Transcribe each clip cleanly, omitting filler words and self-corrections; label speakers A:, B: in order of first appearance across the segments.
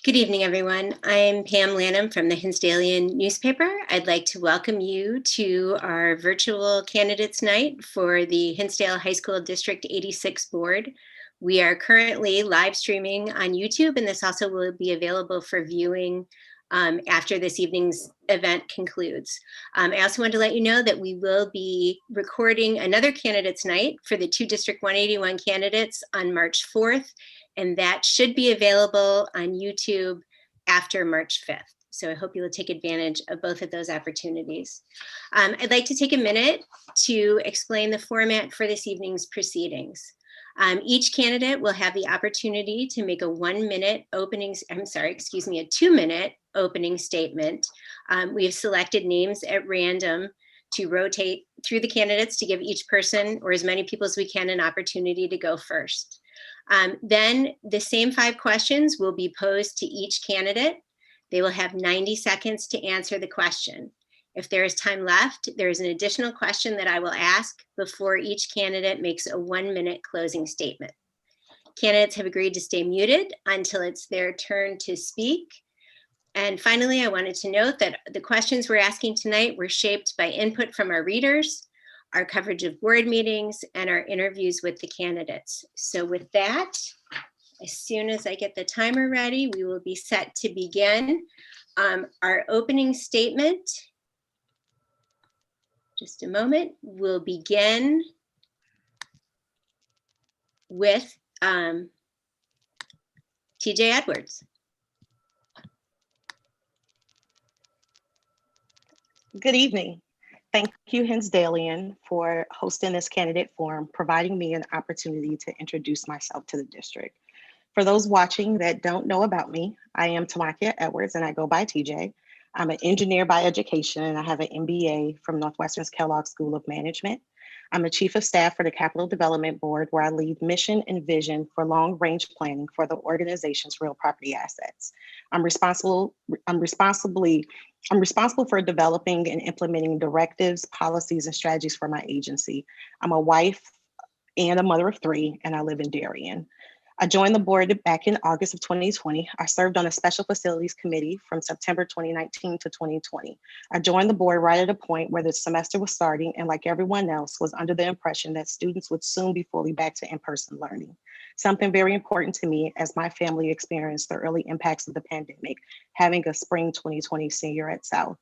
A: Good evening, everyone. I'm Pam Lanham from the Hinsdalean newspaper. I'd like to welcome you to our virtual candidates night for the Hinsdale High School District 86 board. We are currently live streaming on YouTube, and this also will be available for viewing after this evening's event concludes. I also want to let you know that we will be recording another candidates night for the two District 181 candidates on March 4th. And that should be available on YouTube after March 5th. So I hope you will take advantage of both of those opportunities. I'd like to take a minute to explain the format for this evening's proceedings. Each candidate will have the opportunity to make a 2-minute opening statement. We have selected names at random to rotate through the candidates to give each person, or as many people as we can, an opportunity to go first. Then the same 5 questions will be posed to each candidate. They will have 90 seconds to answer the question. If there is time left, there is an additional question that I will ask before each candidate makes a 1-minute closing statement. Candidates have agreed to stay muted until it's their turn to speak. And finally, I wanted to note that the questions we're asking tonight were shaped by input from our readers, our coverage of board meetings, and our interviews with the candidates. So with that, as soon as I get the timer ready, we will be set to begin. Our opening statement, just a moment, will begin with TJ Edwards.
B: Good evening. Thank you, Hinsdalean, for hosting this candidate forum, providing me an opportunity to introduce myself to the district. For those watching that don't know about me, I am Tamakia Edwards and I go by TJ. I'm an engineer by education and I have an MBA from Northwestern's Kellogg School of Management. I'm a chief of staff for the Capital Development Board, where I lead mission and vision for long-range planning for the organization's real property assets. I'm responsible for developing and implementing directives, policies, and strategies for my agency. I'm a wife and a mother of 3, and I live in Darien. I joined the board back in August of 2020. I served on a special facilities committee from September 2019 to 2020. I joined the board right at a point where the semester was starting, and like everyone else, was under the impression that students would soon be fully back to in-person learning. Something very important to me, as my family experienced the early impacts of the pandemic, having a spring 2020 senior at South.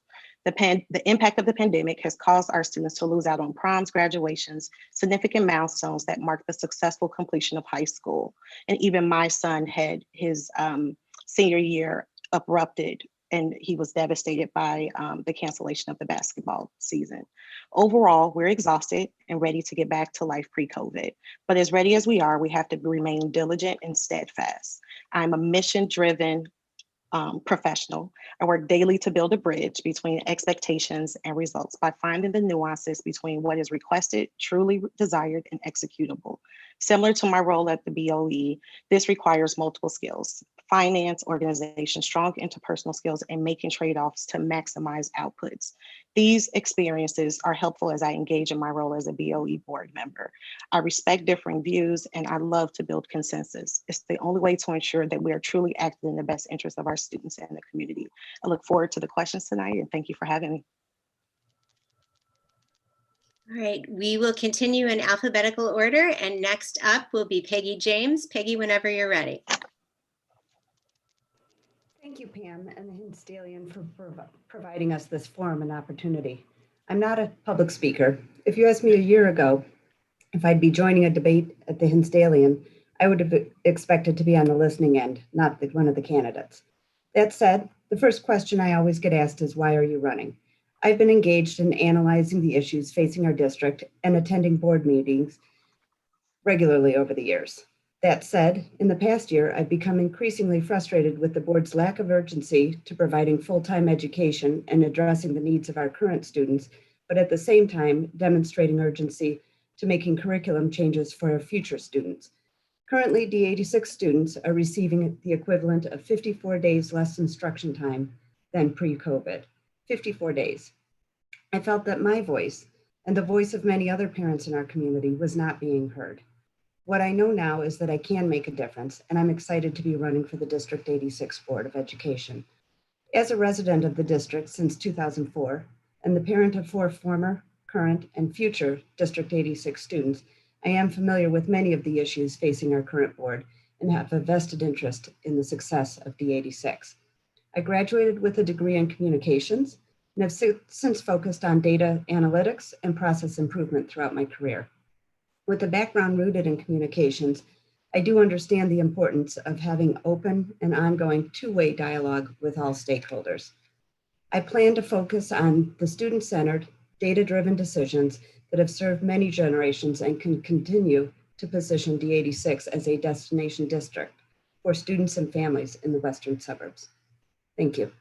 B: The impact of the pandemic has caused our students to lose out on proms, graduations, significant milestones that marked the successful completion of high school. And even my son had his senior year uprooted, and he was devastated by the cancellation of the basketball season. Overall, we're exhausted and ready to get back to life pre-COVID. But as ready as we are, we have to remain diligent and steadfast. I'm a mission-driven professional. I work daily to build a bridge between expectations and results by finding the nuances between what is requested, truly desired, and executable. Similar to my role at the BOE, this requires multiple skills: finance, organization, strong interpersonal skills, and making trade-offs to maximize outputs. These experiences are helpful as I engage in my role as a BOE board member. I respect differing views and I love to build consensus. It's the only way to ensure that we are truly acting in the best interest of our students and the community. I look forward to the questions tonight, and thank you for having me.
A: All right, we will continue in alphabetical order, and next up will be Peggy James. Peggy, whenever you're ready.
C: Thank you, Pam and the Hinsdalean, for providing us this forum and opportunity. I'm not a public speaker. If you asked me a year ago if I'd be joining a debate at the Hinsdalean, I would have expected to be on the listening end, not one of the candidates. That said, the first question I always get asked is, why are you running? I've been engaged in analyzing the issues facing our district and attending board meetings regularly over the years. That said, in the past year, I've become increasingly frustrated with the board's lack of urgency to providing full-time education and addressing the needs of our current students, but at the same time, demonstrating urgency to making curriculum changes for our future students. Currently, D86 students are receiving the equivalent of 54 days less instruction time than pre-COVID. 54 days. I felt that my voice and the voice of many other parents in our community was not being heard. What I know now is that I can make a difference, and I'm excited to be running for the District 86 Board of Education. As a resident of the district since 2004, and the parent of 4 former, current, and future District 86 students, I am familiar with many of the issues facing our current board and have a vested interest in the success of D86. I graduated with a degree in communications and have since focused on data analytics and process improvement throughout my career. With a background rooted in communications, I do understand the importance of having open and ongoing two-way dialogue with all stakeholders. I plan to focus on the student-centered, data-driven decisions that have served many generations and can continue to position D86 as a destination district for students and families in the western suburbs. Thank you.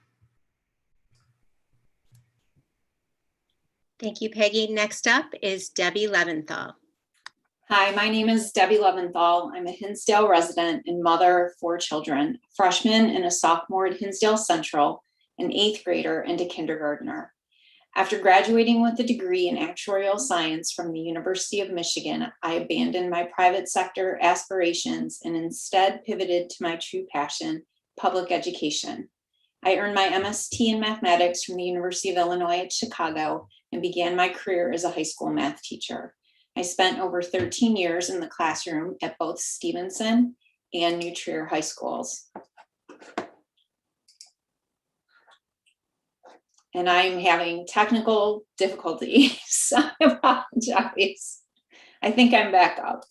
A: Thank you, Peggy. Next up is Debbie Levinthal.
D: Hi, my name is Debbie Levinthal. I'm a Hinsdale resident and mother of 4 children, a freshman and a sophomore at Hinsdale Central, an 8th grader and a kindergartner. After graduating with a degree in actuarial science from the University of Michigan, I abandoned my private sector aspirations and instead pivoted to my true passion, public education. I earned my MST in mathematics from the University of Illinois at Chicago and began my career as a high school math teacher. I spent over 13 years in the classroom at both Stevenson and New Trier high schools. And I'm having technical difficulties. I apologize. I think I'm back up.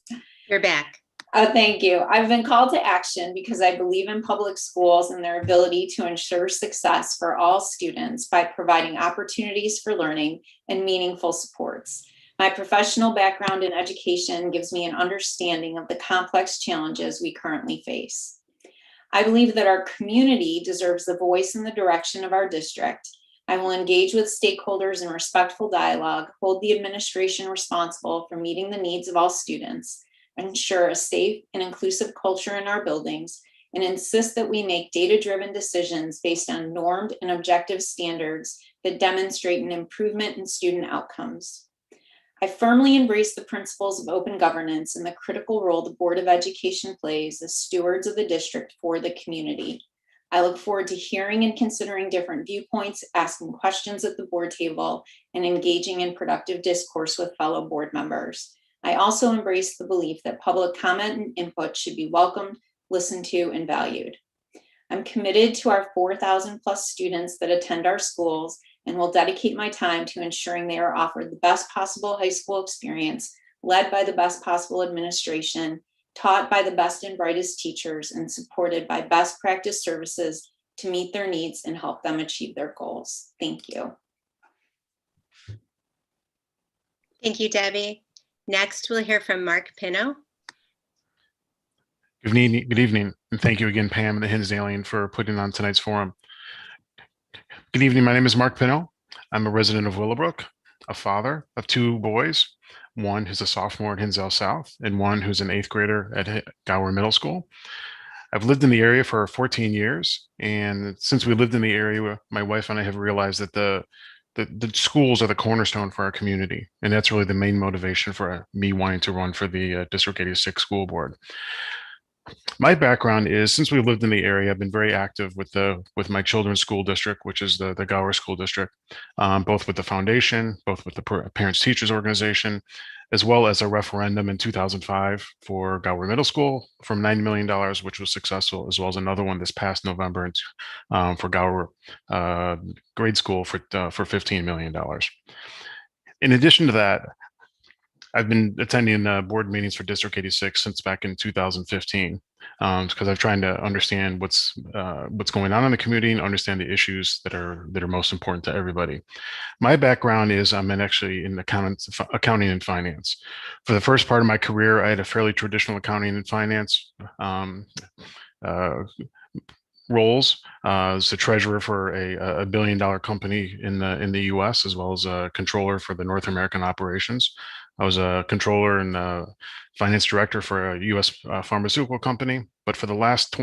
A: You're back.
D: Thank you. I've been called to action because I believe in public schools and their ability to ensure success for all students by providing opportunities for learning and meaningful supports. My professional background in education gives me an understanding of the complex challenges we currently face. I believe that our community deserves the voice and the direction of our district. I will engage with stakeholders in respectful dialogue, hold the administration responsible for meeting the needs of all students, ensure a safe and inclusive culture in our buildings, and insist that we make data-driven decisions based on normed and objective standards that demonstrate an improvement in student outcomes. I firmly embrace the principles of open governance and the critical role the Board of Education plays as stewards of the district for the community. I look forward to hearing and considering different viewpoints, asking questions at the board table, and engaging in productive discourse with fellow board members. I also embrace the belief that public comment and input should be welcomed, listened to, and valued. I'm committed to our 4,000 plus students that attend our schools and will dedicate my time to ensuring they are offered the best possible high school experience, led by the best possible administration, taught by the best and brightest teachers, and supported by best practice services to meet their needs and help them achieve their goals. Thank you.
A: Thank you, Debbie. Next, we'll hear from Mark Pinnow.
E: Good evening, and thank you again, Pam and the Hinsdalean, for putting on tonight's forum. Good evening, my name is Mark Pinnow. I'm a resident of Willowbrook, a father of 2 boys, one who's a sophomore at Hinsdale South and one who's an 8th grader at Gower Middle School. I've lived in the area for 14 years, and since we lived in the area, my wife and I have realized that the schools are the cornerstone for our community, and that's really the main motivation for me wanting to run for the District 86 school board. My background is, since we've lived in the area, I've been very active with my children's school district, which is the Gower School District, both with the foundation, both with the Parents Teachers Organization, as well as a referendum in 2005 for Gower Middle School from $9 million, which was successful, as well as another one this past November for Gower Grade School for $15 million. In addition to that, I've been attending board meetings for District 86 since back in 2015, because I'm trying to understand what's going on in the community and understand the issues that are most important to everybody. My background is I'm actually in accounting and finance. For the first part of my career, I had a fairly traditional accounting and finance roles as the treasurer for a $1 billion company in the US, as well as a controller for the North American operations. I was a controller and finance director for a U.S. Pharmaceutical company. But for the last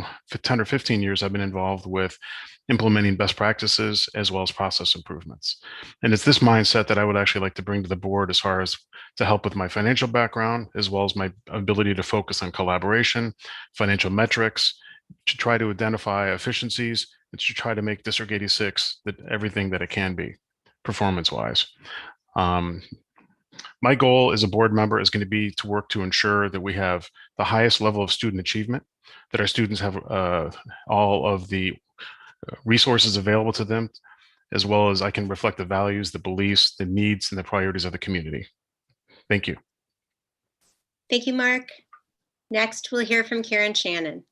E: 10 or 15 years, I've been involved with implementing best practices as well as process improvements. And it's this mindset that I would actually like to bring to the board as far as to help with my financial background, as well as my ability to focus on collaboration, financial metrics, to try to identify efficiencies, and to try to make District 86 everything that it can be performance-wise. My goal as a board member is going to be to work to ensure that we have the highest level of student achievement, that our students have all of the resources available to them, as well as I can reflect the values, the beliefs, the needs, and the priorities of the community. Thank you.
A: Thank you, Mark. Next, we'll hear from Karen Shannon.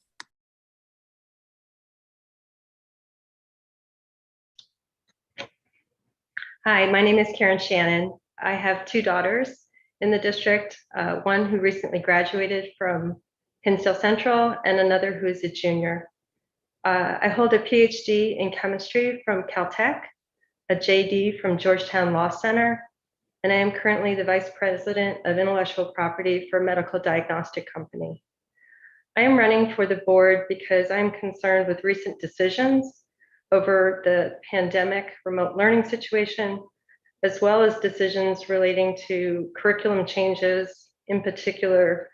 F: Hi, my name is Karen Shannon. I have two daughters in the district, one who recently graduated from Hinsdale Central and another who is a junior. I hold a PhD in chemistry from Caltech, a JD from Georgetown Law Center, and I am currently the Vice President of Intellectual Property for a medical diagnostic company. I am running for the board because I'm concerned with recent decisions over the pandemic remote learning situation, as well as decisions relating to curriculum changes, in particular,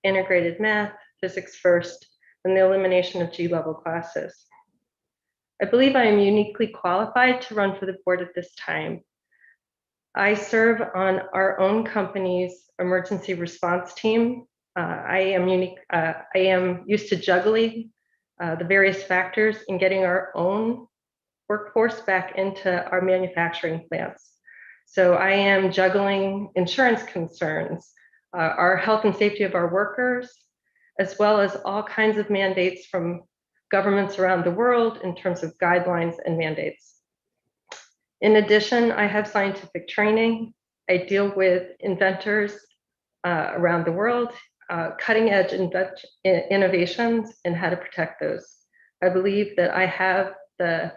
F: integrated math, physics first, and the elimination of G-level classes. I believe I am uniquely qualified to run for the board at this time. I serve on our own company's emergency response team. I am used to juggling the various factors in getting our own workforce back into our manufacturing plants. So I am juggling insurance concerns, our health and safety of our workers, as well as all kinds of mandates from governments around the world in terms of guidelines and mandates. In addition, I have scientific training. I deal with inventors around the world, cutting edge innovations and how to protect those. I believe that I have the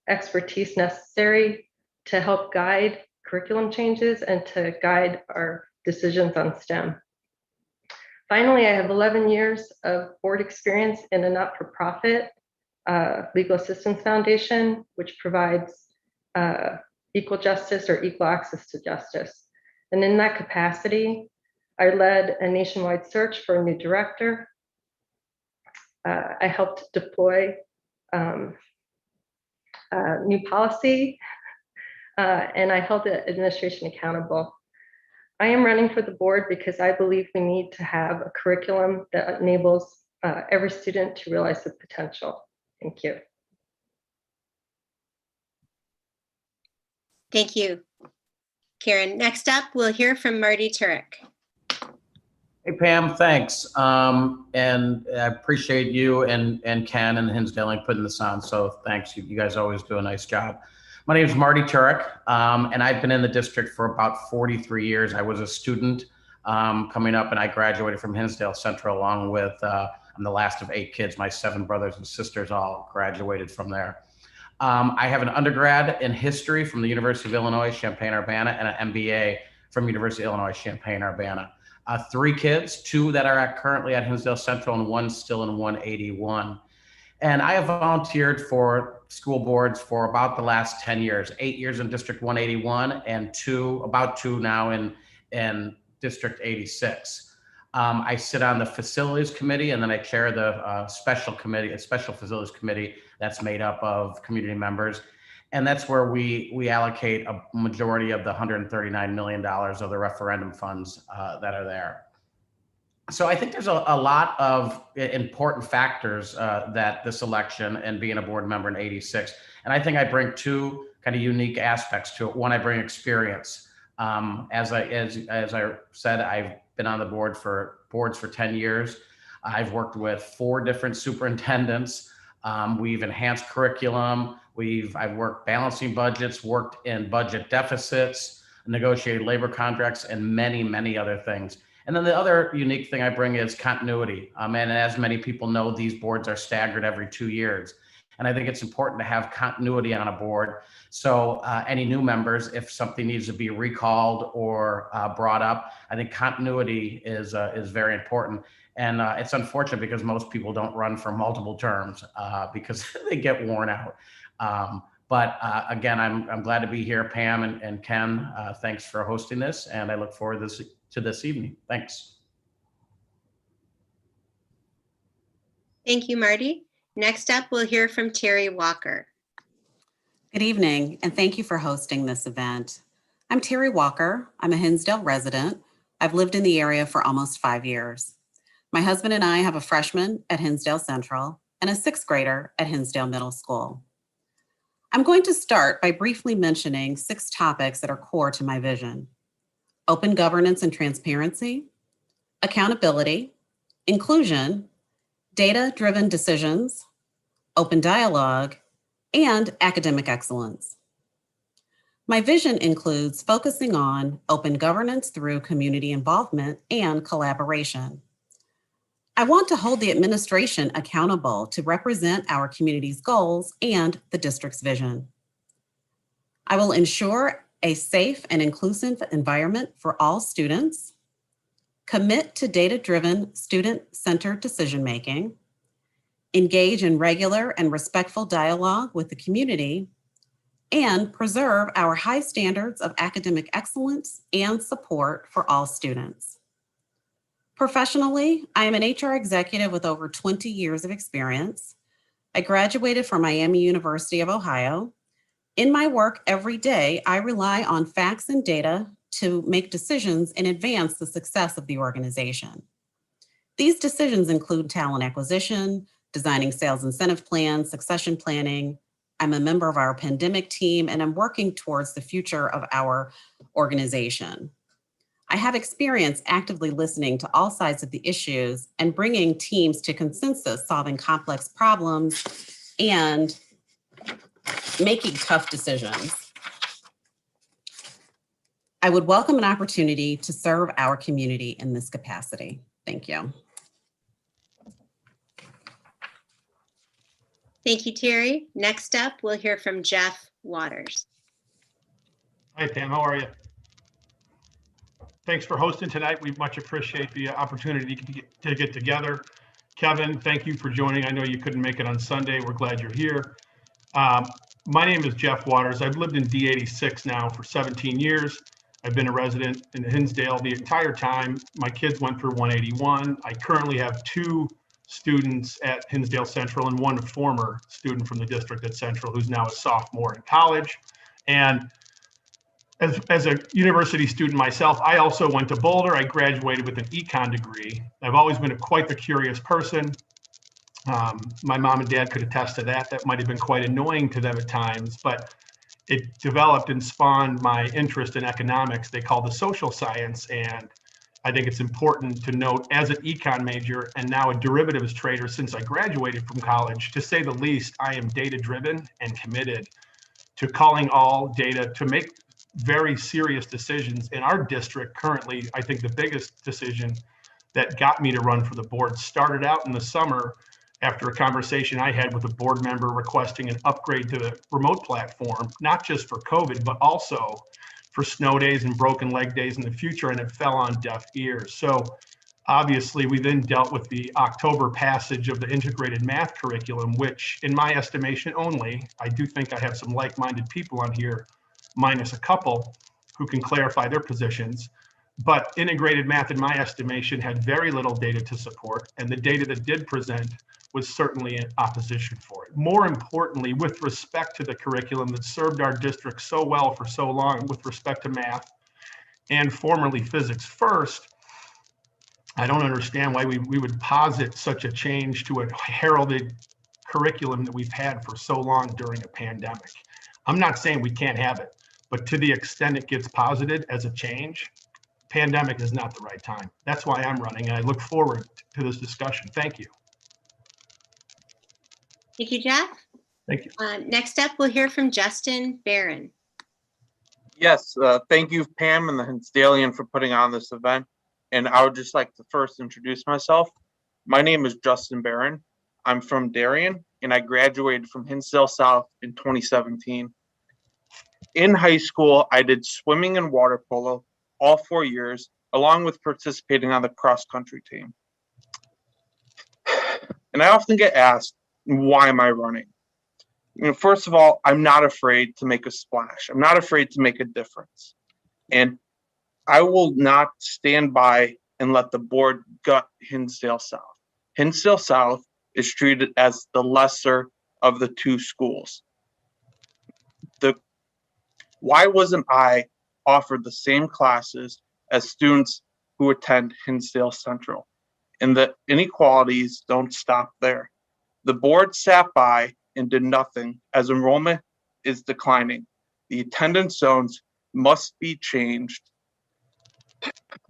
F: expertise necessary to help guide curriculum changes and to guide our decisions on STEM. Finally, I have 11 years of board experience in a not-for-profit legal assistance foundation, which provides equal justice or equal access to justice. And in that capacity, I led a nationwide search for a new director. I helped deploy new policy, and I held the administration accountable. I am running for the board because I believe we need to have a curriculum that enables every student to realize their potential. Thank you.
A: Thank you, Karen. Next up, we'll hear from Marty Turek.
G: Hey, Pam, thanks. And I appreciate you and Ken and Hinsdalean putting this on. So thanks. You guys always do a nice job. My name is Marty Turek, and I've been in the district for about 43 years. I was a student coming up, and I graduated from Hinsdale Central along with, I'm the last of 8 kids. My 7 brothers and sisters all graduated from there. I have an undergrad in history from the University of Illinois, Champaign-Urbana, and an MBA from University of Illinois, Champaign-Urbana. 3 kids, 2 that are currently at Hinsdale Central and 1 still in 181. And I have volunteered for school boards for about the last 10 years, 8 years in District 181 and about two now in District 86. I sit on the facilities committee, and then I chair the special facilities committee that's made up of community members. And that's where we allocate a majority of the $139 million of the referendum funds that are there. So I think there's a lot of important factors that this election and being a board member in 86. And I think I bring 2 kind of unique aspects to it. One, I bring experience. As I said, I've been on the boards for 10 years. I've worked with 4 different superintendents. We've enhanced curriculum. I've worked balancing budgets, worked in budget deficits, negotiated labor contracts, and many, many other things. And then the other unique thing I bring is continuity. And as many people know, these boards are staggered every 2 years. And I think it's important to have continuity on a board. So any new members, if something needs to be recalled or brought up, I think continuity is very important. And it's unfortunate because most people don't run for multiple terms because they get worn out. But again, I'm glad to be here, Pam and Ken. Thanks for hosting this, and I look forward to this evening. Thanks.
A: Thank you, Marty. Next up, we'll hear from Terri Walker.
H: Good evening, and thank you for hosting this event. I'm Terri Walker. I'm a Hinsdale resident. I've lived in the area for almost 5 years. My husband and I have a freshman at Hinsdale Central and a 6th grader at Hinsdale Middle School. I'm going to start by briefly mentioning 6 topics that are core to my vision: open governance and transparency, accountability, inclusion, data-driven decisions, open dialogue, and academic excellence. My vision includes focusing on open governance through community involvement and collaboration. I want to hold the administration accountable to represent our community's goals and the district's vision. I will ensure a safe and inclusive environment for all students, commit to data-driven, student-centered decision-making, engage in regular and respectful dialogue with the community, and preserve our high standards of academic excellence and support for all students. Professionally, I am an HR executive with over 20 years of experience. I graduated from Miami University of Ohio. In my work every day, I rely on facts and data to make decisions and advance the success of the organization. These decisions include talent acquisition, designing sales incentive plans, succession planning. I'm a member of our pandemic team, and I'm working towards the future of our organization. I have experience actively listening to all sides of the issues and bringing teams to consensus, solving complex problems, and making tough decisions. I would welcome an opportunity to serve our community in this capacity. Thank you.
A: Thank you, Terri. Next up, we'll hear from Jeff Waters.
I: Hi, Pam. How are you? Thanks for hosting tonight. We much appreciate the opportunity to get together. Kevin, thank you for joining. I know you couldn't make it on Sunday. We're glad you're here. My name is Jeff Waters. I've lived in D86 now for 17 years. I've been a resident in Hinsdale the entire time. My kids went through 181. I currently have 2 students at Hinsdale Central and 1 former student from the district at Central who's now a sophomore in college. And as a university student myself, I also went to Boulder. I graduated with an econ degree. I've always been quite the curious person. My mom and dad could attest to that. That might have been quite annoying to them at times, but it developed and spawned my interest in economics. They call the social science. And I think it's important to note, as an econ major and now a derivatives trader since I graduated from college, to say the least, I am data driven and committed to calling all data to make very serious decisions. In our district currently, I think the biggest decision that got me to run for the board started out in the summer after a conversation I had with a board member requesting an upgrade to the remote platform, not just for COVID, but also for snow days and broken leg days in the future, and it fell on deaf ears. So obviously we then dealt with the October passage of the integrated math curriculum, which in my estimation only, I do think I have some like-minded people on here, minus a couple who can clarify their positions. But integrated math, in my estimation, had very little data to support, and the data that did present was certainly in opposition for it. More importantly, with respect to the curriculum that served our district so well for so long with respect to math and formerly physics first, I don't understand why we would posit such a change to a heralded curriculum that we've had for so long during a pandemic. I'm not saying we can't have it, but to the extent it gets posited as a change, pandemic is not the right time. That's why I'm running, and I look forward to this discussion. Thank you.
A: Thank you, Jeff.
I: Thank you.
A: Next up, we'll hear from Justin Barron.
J: Yes, thank you, Pam and the Hinsdalean, for putting on this event. And I would just like to first introduce myself. My name is Justin Barron. I'm from Darien, and I graduated from Hinsdale South in 2017. In high school, I did swimming and water polo all 4 years, along with participating on the cross-country team. And I often get asked, why am I running? First of all, I'm not afraid to make a splash. I'm not afraid to make a difference. And I will not stand by and let the board gut Hinsdale South. Hinsdale South is treated as the lesser of the two schools. Why wasn't I offered the same classes as students who attend Hinsdale Central? And the inequalities don't stop there. The board sat by and did nothing as enrollment is declining. The attendance zones must be changed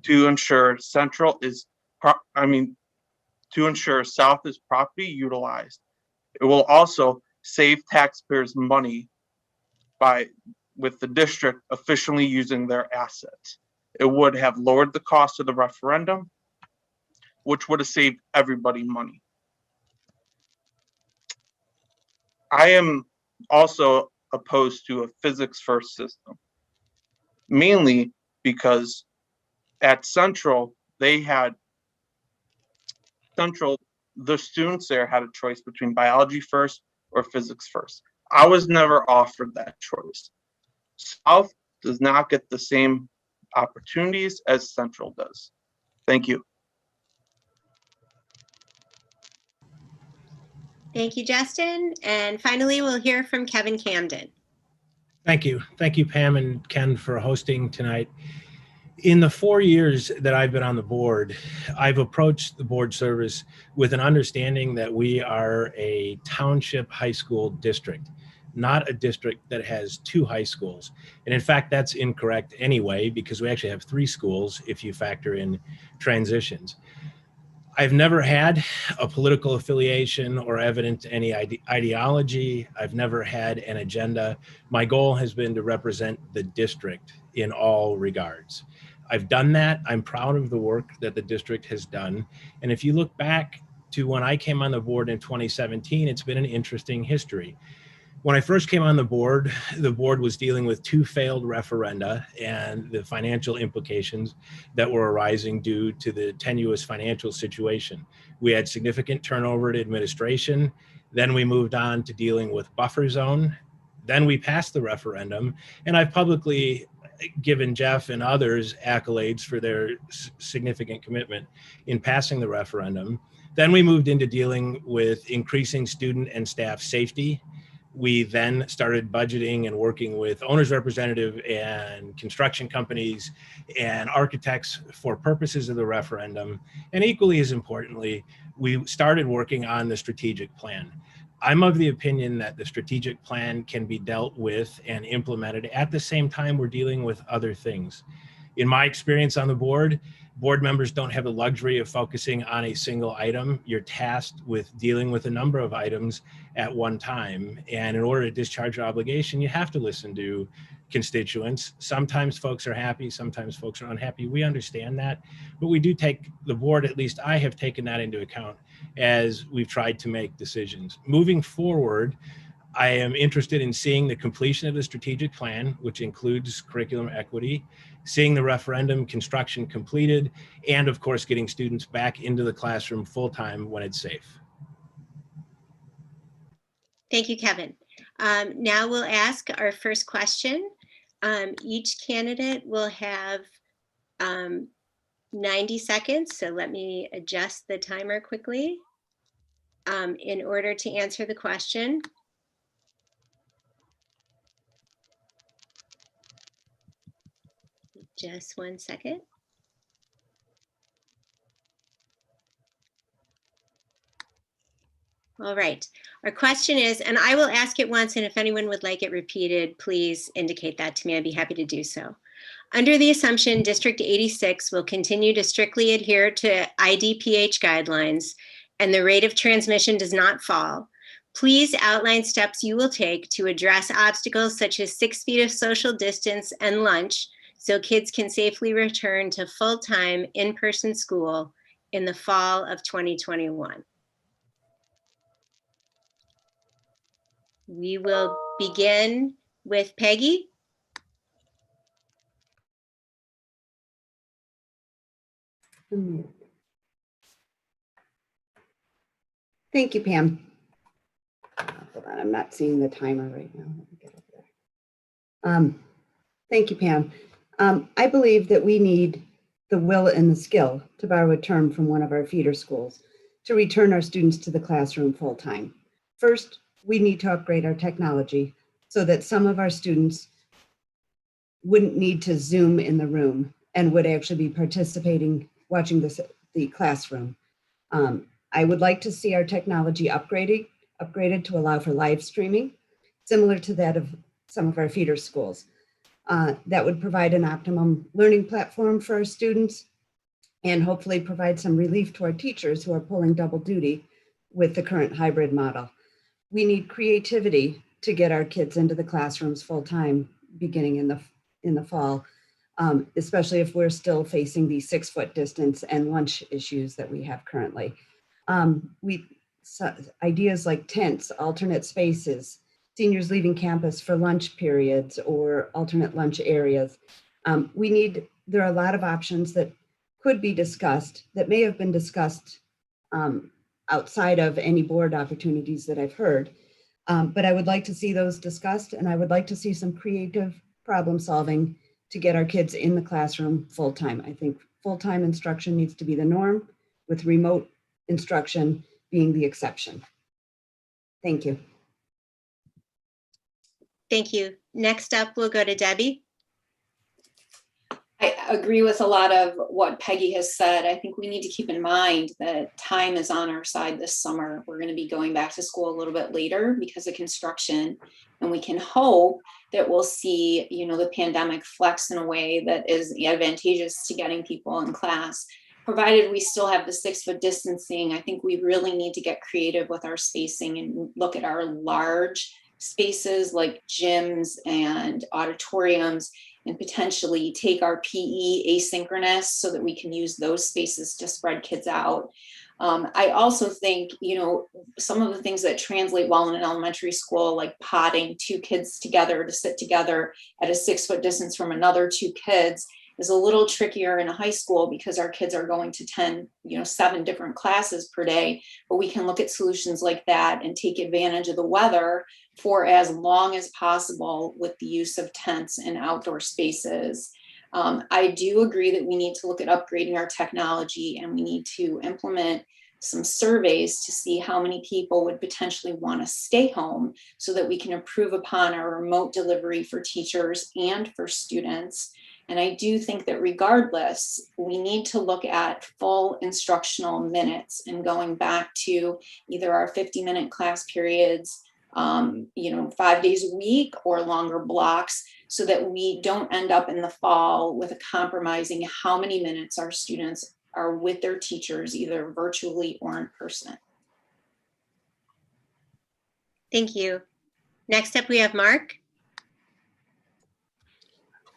J: to ensure South is properly utilized. It will also save taxpayers money with the district officially using their assets. It would have lowered the cost of the referendum, which would have saved everybody money. I am also opposed to a physics first system, mainly because at Central, the students there had a choice between biology first or physics first. I was never offered that choice. South does not get the same opportunities as Central does. Thank you.
A: Thank you, Justin. And finally, we'll hear from Kevin Camden.
K: Thank you. Thank you, Pam and Ken, for hosting tonight. In the 4 years that I've been on the board, I've approached the board service with an understanding that we are a township high school district, not a district that has 2 high schools. And in fact, that's incorrect anyway, because we actually have 3 schools if you factor in transitions. I've never had a political affiliation or evident any ideology. I've never had an agenda. My goal has been to represent the district in all regards. I've done that. I'm proud of the work that the district has done. And if you look back to when I came on the board in 2017, it's been an interesting history. When I first came on the board was dealing with 2 failed referenda and the financial implications that were arising due to the tenuous financial situation. We had significant turnover at administration. Then we moved on to dealing with buffer zone. Then we passed the referendum, and I've publicly given Jeff and others accolades for their significant commitment in passing the referendum. Then we moved into dealing with increasing student and staff safety. We then started budgeting and working with owners representative and construction companies and architects for purposes of the referendum. And equally as importantly, we started working on the strategic plan. I'm of the opinion that the strategic plan can be dealt with and implemented at the same time we're dealing with other things. In my experience on the board members don't have the luxury of focusing on a single item. You're tasked with dealing with a number of items at one time. And in order to discharge your obligation, you have to listen to constituents. Sometimes folks are happy, sometimes folks are unhappy. We understand that, but we do take the board, at least I have taken that into account as we've tried to make decisions. Moving forward, I am interested in seeing the completion of the strategic plan, which includes curriculum equity, seeing the referendum construction completed, and of course, getting students back into the classroom full-time when it's safe.
A: Thank you, Kevin. Now we'll ask our first question. Each candidate will have 90 seconds, so let me adjust the timer quickly in order to answer the question. Just 1 second. All right, our question is, and I will ask it once, and if anyone would like it repeated, please indicate that to me. I'd be happy to do so. Under the assumption District 86 will continue to strictly adhere to IDPH guidelines and the rate of transmission does not fall, please outline steps you will take to address obstacles such as 6 feet of social distance and lunch so kids can safely return to full-time in-person school in the fall of 2021. We will begin with Peggy.
C: Thank you, Pam. Hold on, I'm not seeing the timer right now. Let me get over there. Thank you, Pam. I believe that we need the will and the skill, to borrow a term from one of our feeder schools, to return our students to the classroom full time. First, we need to upgrade our technology so that some of our students wouldn't need to Zoom in the room and would actually be participating, watching the classroom. I would like to see our technology upgraded to allow for live streaming, similar to that of some of our feeder schools. That would provide an optimum learning platform for our students and hopefully provide some relief to our teachers who are pulling double duty with the current hybrid model. We need creativity to get our kids into the classrooms full time beginning in the fall, especially if we're still facing the 6-foot distance and lunch issues that we have currently. Ideas like tents, alternate spaces, seniors leaving campus for lunch periods or alternate lunch areas. There are a lot of options that could be discussed, that may have been discussed outside of any board opportunities that I've heard. But I would like to see those discussed, and I would like to see some creative problem solving to get our kids in the classroom full time. I think full-time instruction needs to be the norm, with remote instruction being the exception. Thank you.
A: Thank you. Next up, we'll go to Debbie.
D: I agree with a lot of what Peggy has said. I think we need to keep in mind that time is on our side this summer. We're going to be going back to school a little bit later because of construction, and we can hope that we'll see, the pandemic flex in a way that is advantageous to getting people in class. Provided we still have the 6-foot distancing, I think we really need to get creative with our spacing and look at our large spaces like gyms and auditoriums, and potentially take our PE asynchronous so that we can use those spaces to spread kids out. I also think, some of the things that translate well in an elementary school, like potting 2 kids together to sit together at a 6-foot distance from another 2 kids, is a little trickier in a high school because our kids are going to 7 different classes per day. But we can look at solutions like that and take advantage of the weather for as long as possible with the use of tents and outdoor spaces. I do agree that we need to look at upgrading our technology, and we need to implement some surveys to see how many people would potentially want to stay home so that we can improve upon our remote delivery for teachers and for students. And I do think that regardless, we need to look at full instructional minutes and going back to either our 50-minute class periods, 5 days a week or longer blocks, so that we don't end up in the fall with a compromising how many minutes our students are with their teachers, either virtually or in person.
A: Thank you. Next up, we have Mark.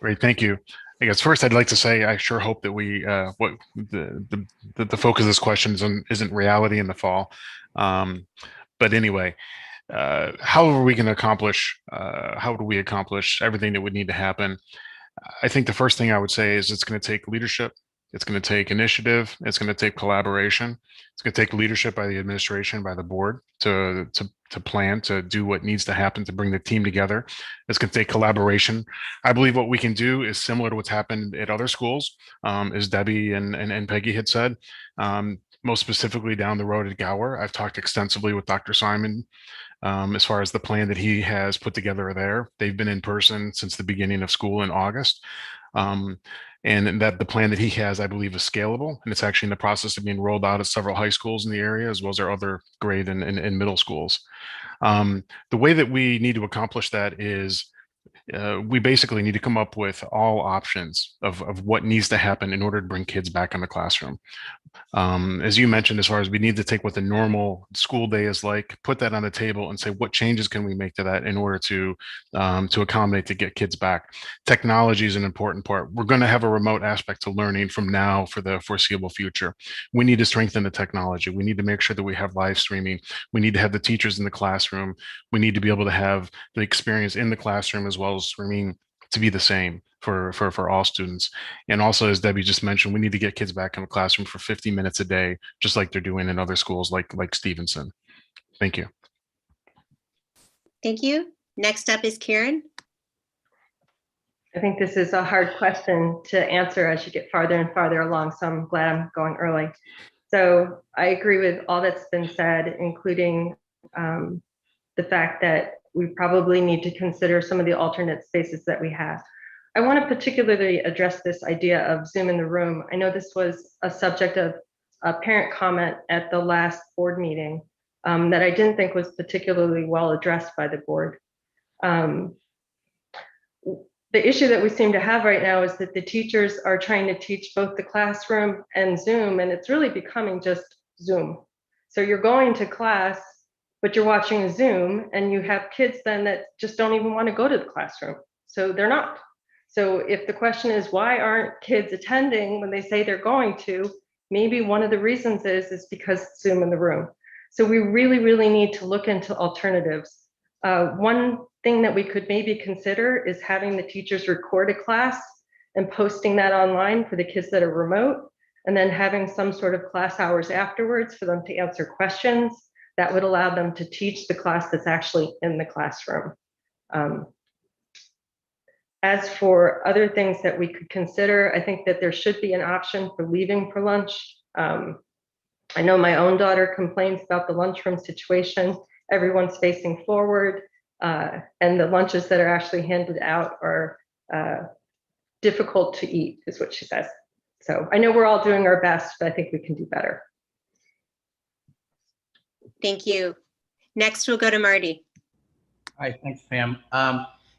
E: Great, thank you. I guess first I'd like to say I sure hope that we the focus of this question isn't reality in the fall. But anyway, how are we going to accomplish? How do we accomplish everything that would need to happen? I think the first thing I would say is it's going to take leadership. It's going to take initiative. It's going to take collaboration. It's going to take leadership by the administration, by the board to plan, to do what needs to happen to bring the team together. It's going to take collaboration. I believe what we can do is similar to what's happened at other schools, as Debbie and Peggy had said. Most specifically down the road at Gower, I've talked extensively with Dr. Simon as far as the plan that he has put together there. They've been in person since the beginning of school in August. And that the plan that he has, I believe, is scalable, and it's actually in the process of being rolled out at several high schools in the area, as well as our other grade and middle schools. The way that we need to accomplish that is we basically need to come up with all options of what needs to happen in order to bring kids back in the classroom. As you mentioned, as far as we need to take what the normal school day is like, put that on the table and say, what changes can we make to that in order to accommodate to get kids back? Technology is an important part. We're going to have a remote aspect to learning from now for the foreseeable future. We need to strengthen the technology. We need to make sure that we have live streaming. We need to have the teachers in the classroom. We need to be able to have the experience in the classroom as well as streaming to be the same for all students. And also, as Debbie just mentioned, we need to get kids back in the classroom for 50 minutes a day, just like they're doing in other schools like Stevenson. Thank you.
A: Thank you. Next up is Karen.
F: I think this is a hard question to answer as you get farther and farther along, so I'm glad I'm going early. So I agree with all that's been said, including the fact that we probably need to consider some of the alternate spaces that we have. I want to particularly address this idea of Zoom in the room. I know this was a subject of a parent comment at the last board meeting that I didn't think was particularly well addressed by the board. The issue that we seem to have right now is that the teachers are trying to teach both the classroom and Zoom, and it's really becoming just Zoom. So you're going to class, but you're watching Zoom, and you have kids then that just don't even want to go to the classroom. So they're not. So if the question is, why aren't kids attending when they say they're going to, maybe one of the reasons is because it's Zoom in the room. So we really, really need to look into alternatives. One thing that we could maybe consider is having the teachers record a class and posting that online for the kids that are remote, and then having some sort of class hours afterwards for them to answer questions that would allow them to teach the class that's actually in the classroom. As for other things that we could consider, I think that there should be an option for leaving for lunch. I know my own daughter complains about the lunchroom situation. Everyone's facing forward, and the lunches that are actually handed out are difficult to eat, is what she says. So I know we're all doing our best, but I think we can do better.
A: Thank you. Next, we'll go to Marty.
G: Hi, thanks, Pam.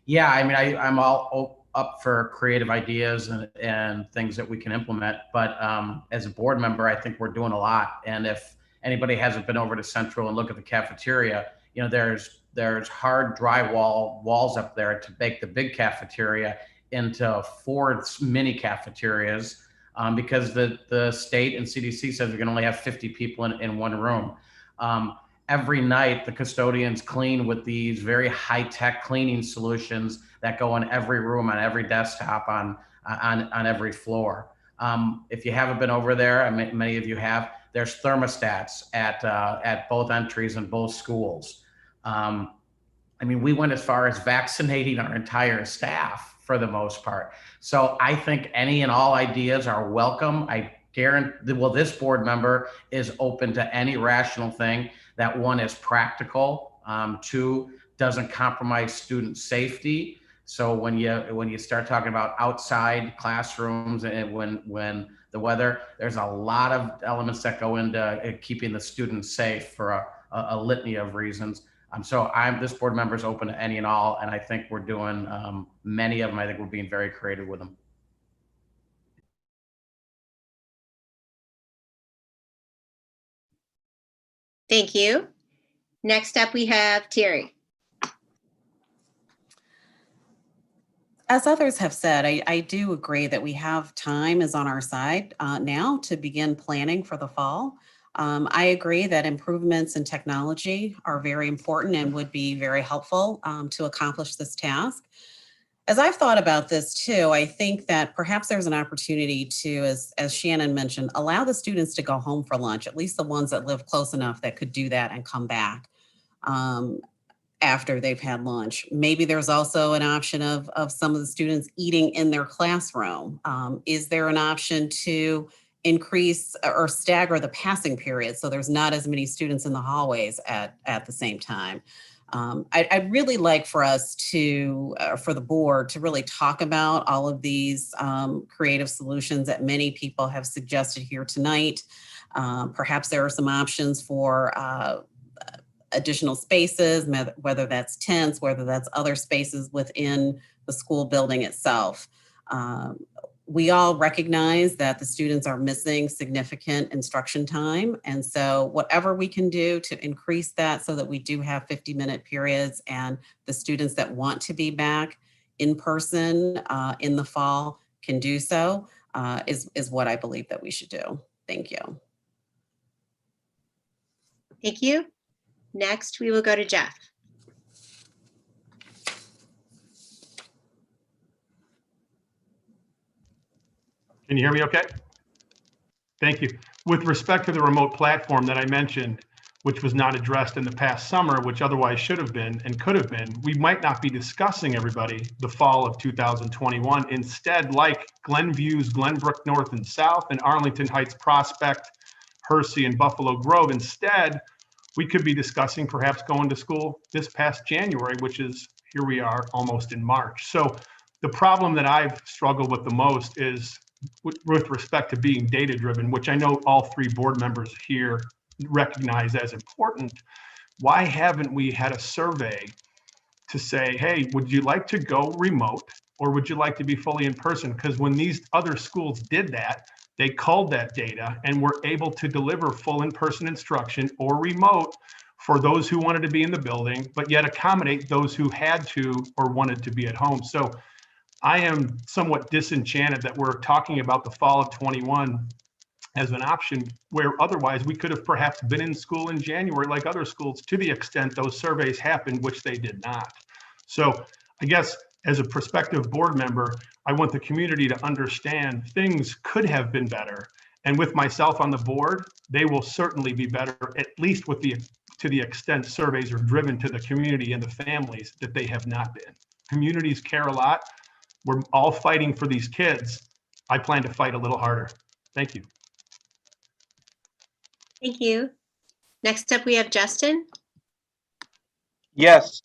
G: Yeah, I mean, I'm all up for creative ideas and things that we can implement. But as a board member, I think we're doing a lot. And if anybody hasn't been over to Central and look at the cafeteria, you know, there's hard drywall walls up there to make the big cafeteria into 4 mini cafeterias because the state and CDC says we can only have 50 people in one room. Every night, the custodians clean with these very high-tech cleaning solutions that go in every room, on every desktop, on every floor. If you haven't been over there, many of you have, there's thermostats at both entries in both schools. I mean, we went as far as vaccinating our entire staff for the most part. So I think any and all ideas are welcome. I guarantee, well, this board member is open to any rational thing. That one is practical, 2 doesn't compromise student safety. So when you start talking about outside classrooms and when the weather, there's a lot of elements that go into keeping the students safe for a litany of reasons. So this board member is open to any and all, and I think we're doing many of them. I think we're being very creative with them.
A: Thank you. Next up, we have Terri.
H: As others have said, I do agree that we have time is on our side now to begin planning for the fall. I agree that improvements in technology are very important and would be very helpful to accomplish this task. As I've thought about this too, I think that perhaps there's an opportunity to, as Shannon mentioned, allow the students to go home for lunch, at least the ones that live close enough that could do that and come back after they've had lunch. Maybe there's also an option of some of the students eating in their classroom. Is there an option to increase or stagger the passing period so there's not as many students in the hallways at the same time? I'd really like for us to, for the board to really talk about all of these creative solutions that many people have suggested here tonight. Perhaps there are some options for additional spaces, whether that's tents, whether that's other spaces within the school building itself. We all recognize that the students are missing significant instruction time. And so whatever we can do to increase that so that we do have 50-minute periods and the students that want to be back in person in the fall can do so is what I believe that we should do. Thank you.
A: Thank you. Next, we will go to Jeff.
I: Can you hear me okay? Thank you. With respect to the remote platform that I mentioned, which was not addressed in the past summer, which otherwise should have been and could have been, we might not be discussing, everybody, the fall of 2021. Instead, like Glenview's Glenbrook North and South and Arlington Heights Prospect, Hersey and Buffalo Grove, instead, we could be discussing perhaps going to school this past January, which is, here we are almost in March. So the problem that I've struggled with the most is with respect to being data driven, which I know all three board members here recognize as important. Why haven't we had a survey to say, hey, would you like to go remote or would you like to be fully in person? Because when these other schools did that, they culled that data and were able to deliver full in-person instruction or remote for those who wanted to be in the building, but yet accommodate those who had to or wanted to be at home. So I am somewhat disenchanted that we're talking about the fall of 21 as an option where otherwise we could have perhaps been in school in January like other schools to the extent those surveys happened, which they did not. So I guess as a prospective board member, I want the community to understand things could have been better. And with myself on the board, they will certainly be better, at least with to the extent surveys are driven to the community and the families that they have not been. Communities care a lot. We're all fighting for these kids. I plan to fight a little harder. Thank you.
A: Thank you. Next up, we have Justin.
J: Yes.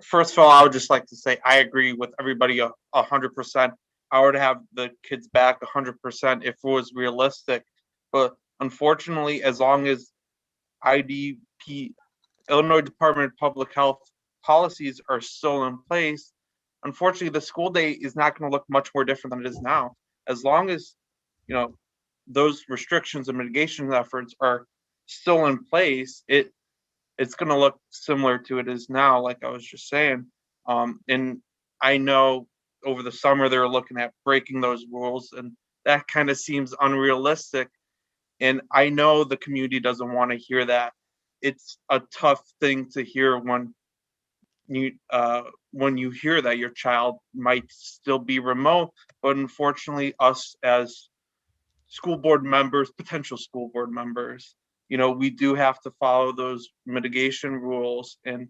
J: First of all, I would just like to say I agree with everybody 100%. I would have the kids back 100% if it was realistic. But unfortunately, as long as IDP, Illinois Department of Public Health policies are still in place, unfortunately, the school day is not going to look much more different than it is now. As long as, those restrictions and mitigation efforts are still in place, it's going to look similar to it is now, like I was just saying. And I know over the summer they're looking at breaking those rules, and that kind of seems unrealistic. And I know the community doesn't want to hear that. It's a tough thing to hear when you hear that your child might still be remote, but unfortunately us as school board members, potential school board members, we do have to follow those mitigation rules, and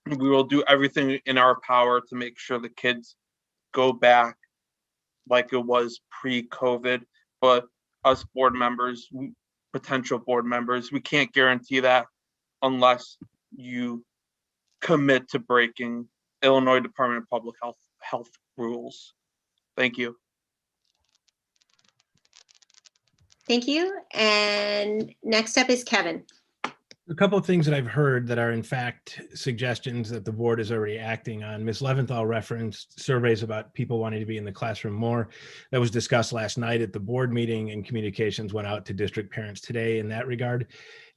J: we will do everything in our power to make sure the kids go back like it was pre-COVID. But us board members, potential board members, we can't guarantee that unless you commit to breaking Illinois Department of Public Health rules. Thank you.
A: Thank you. And next up is Kevin.
K: A couple of things that I've heard that are in fact suggestions that the board is already acting on. Ms. Levinthal referenced surveys about people wanting to be in the classroom more. That was discussed last night at the board meeting, and communications went out to district parents today in that regard.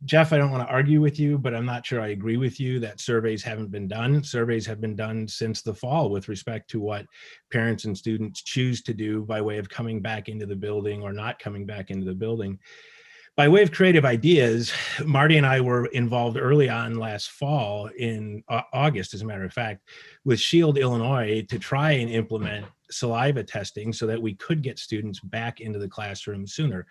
K: Jeff, I don't want to argue with you, but I'm not sure I agree with you that surveys haven't been done. Surveys have been done since the fall with respect to what parents and students choose to do by way of coming back into the building or not coming back into the building. By way of creative ideas, Marty and I were involved early on last fall in August, as a matter of fact, with Shield, Illinois, to try and implement saliva testing so that we could get students back into the classroom sooner.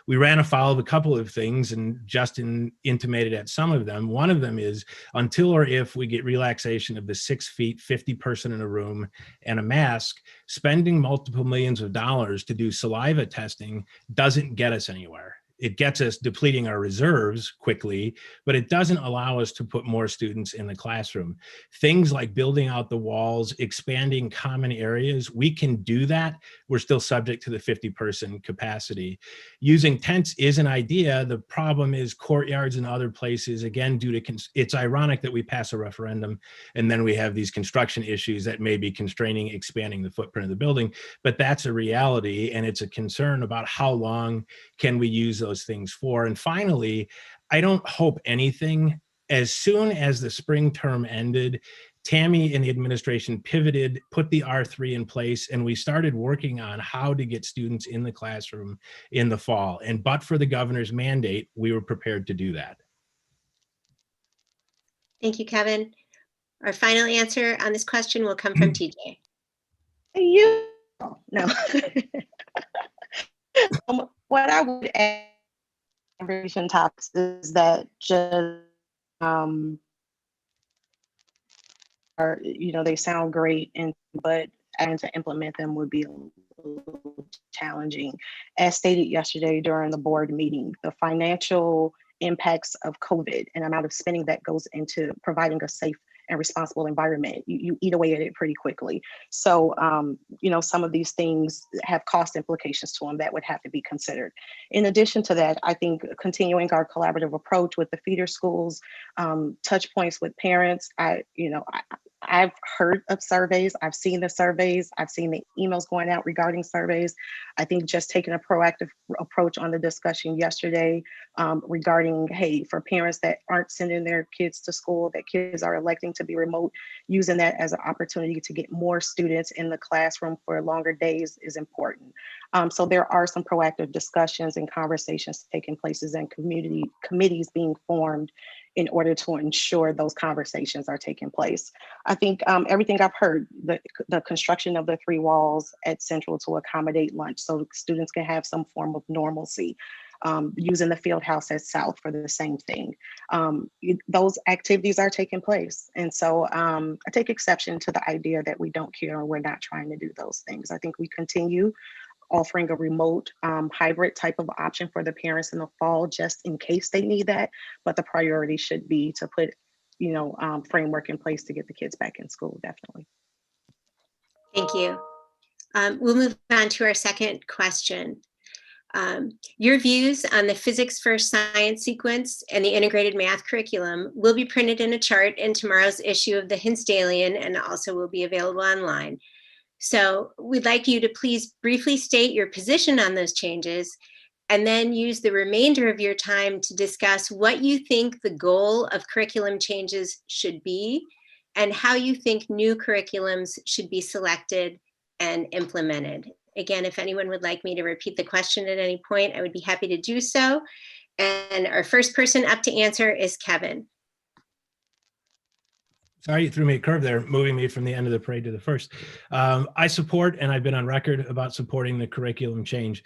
K: We ran afoul of a couple of things, and Justin intimated at some of them. One of them is until or if we get relaxation of the 6 feet, 50 person in a room and a mask, spending multiple millions of dollars to do saliva testing doesn't get us anywhere. It gets us depleting our reserves quickly, but it doesn't allow us to put more students in the classroom. Things like building out the walls, expanding common areas, we can do that. We're still subject to the 50-person capacity. Using tents is an idea. The problem is courtyards and other places, again, due to, it's ironic that we pass a referendum and then we have these construction issues that may be constraining expanding the footprint of the building, but that's a reality, and it's a concern about how long can we use those things for. And finally, I don't hope anything. As soon as the spring term ended, Tammy and the administration pivoted, put the R3 in place, and we started working on how to get students in the classroom in the fall. And but for the governor's mandate, we were prepared to do that.
A: Thank you, Kevin. Our final answer on this question will come from TJ.
B: You no. What I would add conversation topics is that just are, you know, they sound great, but having to implement them would be a little challenging. As stated yesterday during the board meeting, the financial impacts of COVID and amount of spending that goes into providing a safe and responsible environment, you eat away at it pretty quickly. So, you know, some of these things have cost implications to them that would have to be considered. In addition to that, I think continuing our collaborative approach with the feeder schools, touch points with parents, I've heard of surveys, I've seen the surveys, I've seen the emails going out regarding surveys. I think just taking a proactive approach on the discussion yesterday regarding, hey, for parents that aren't sending their kids to school, that kids are electing to be remote, using that as an opportunity to get more students in the classroom for longer days is important. So there are some proactive discussions and conversations taking places and committees being formed in order to ensure those conversations are taking place. I think everything I've heard, the construction of the 3 walls at Central to accommodate lunch so students can have some form of normalcy, using the field house at South for the same thing. Those activities are taking place. And so I take exception to the idea that we don't care or we're not trying to do those things. I think we continue offering a remote hybrid type of option for the parents in the fall, just in case they need that. But the priority should be to put, framework in place to get the kids back in school, definitely.
A: Thank you. We'll move on to our second question. Your views on the physics first science sequence and the integrated math curriculum will be printed in a chart in tomorrow's issue of the Hinsdalean and also will be available online. So we'd like you to please briefly state your position on those changes and then use the remainder of your time to discuss what you think the goal of curriculum changes should be and how you think new curriculums should be selected and implemented. Again, if anyone would like me to repeat the question at any point, I would be happy to do so. And our first person up to answer is Kevin.
K: Sorry, you threw me a curve there, moving me from the end of the parade to the first. I support, and I've been on record about supporting the curriculum change.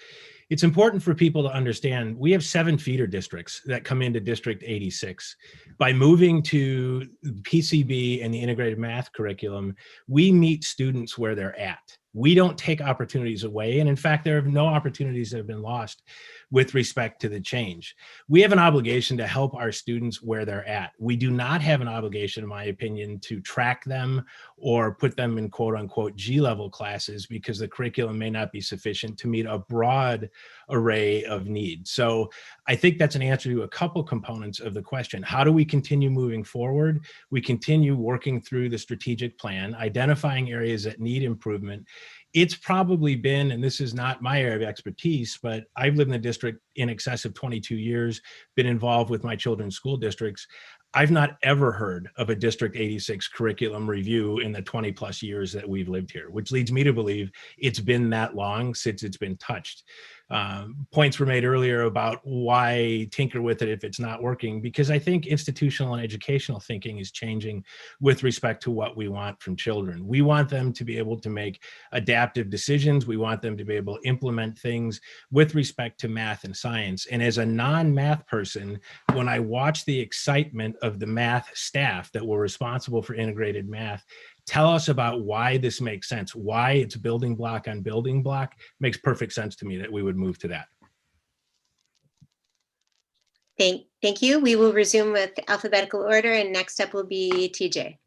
K: It's important for people to understand we have 7 feeder districts that come into District 86. By moving to PCB and the integrated math curriculum, we meet students where they're at. We don't take opportunities away. And in fact, there are no opportunities that have been lost with respect to the change. We have an obligation to help our students where they're at. We do not have an obligation, in my opinion, to track them or put them in quote unquote G-level classes because the curriculum may not be sufficient to meet a broad array of needs. So I think that's an answer to a couple components of the question. How do we continue moving forward? We continue working through the strategic plan, identifying areas that need improvement. It's probably been, and this is not my area of expertise, but I've lived in the district in excess of 22 years, been involved with my children's school districts. I've not ever heard of a District 86 curriculum review in the 20 plus years that we've lived here, which leads me to believe it's been that long since it's been touched. Points were made earlier about why tinker with it if it's not working, because I think institutional and educational thinking is changing with respect to what we want from children. We want them to be able to make adaptive decisions. We want them to be able to implement things with respect to math and science. And as a non-math person, when I watch the excitement of the math staff that were responsible for integrated math, tell us about why this makes sense, why it's building block on building block, makes perfect sense to me that we would move to that.
A: Thank you. We will resume with alphabetical order, and next up will be TJ.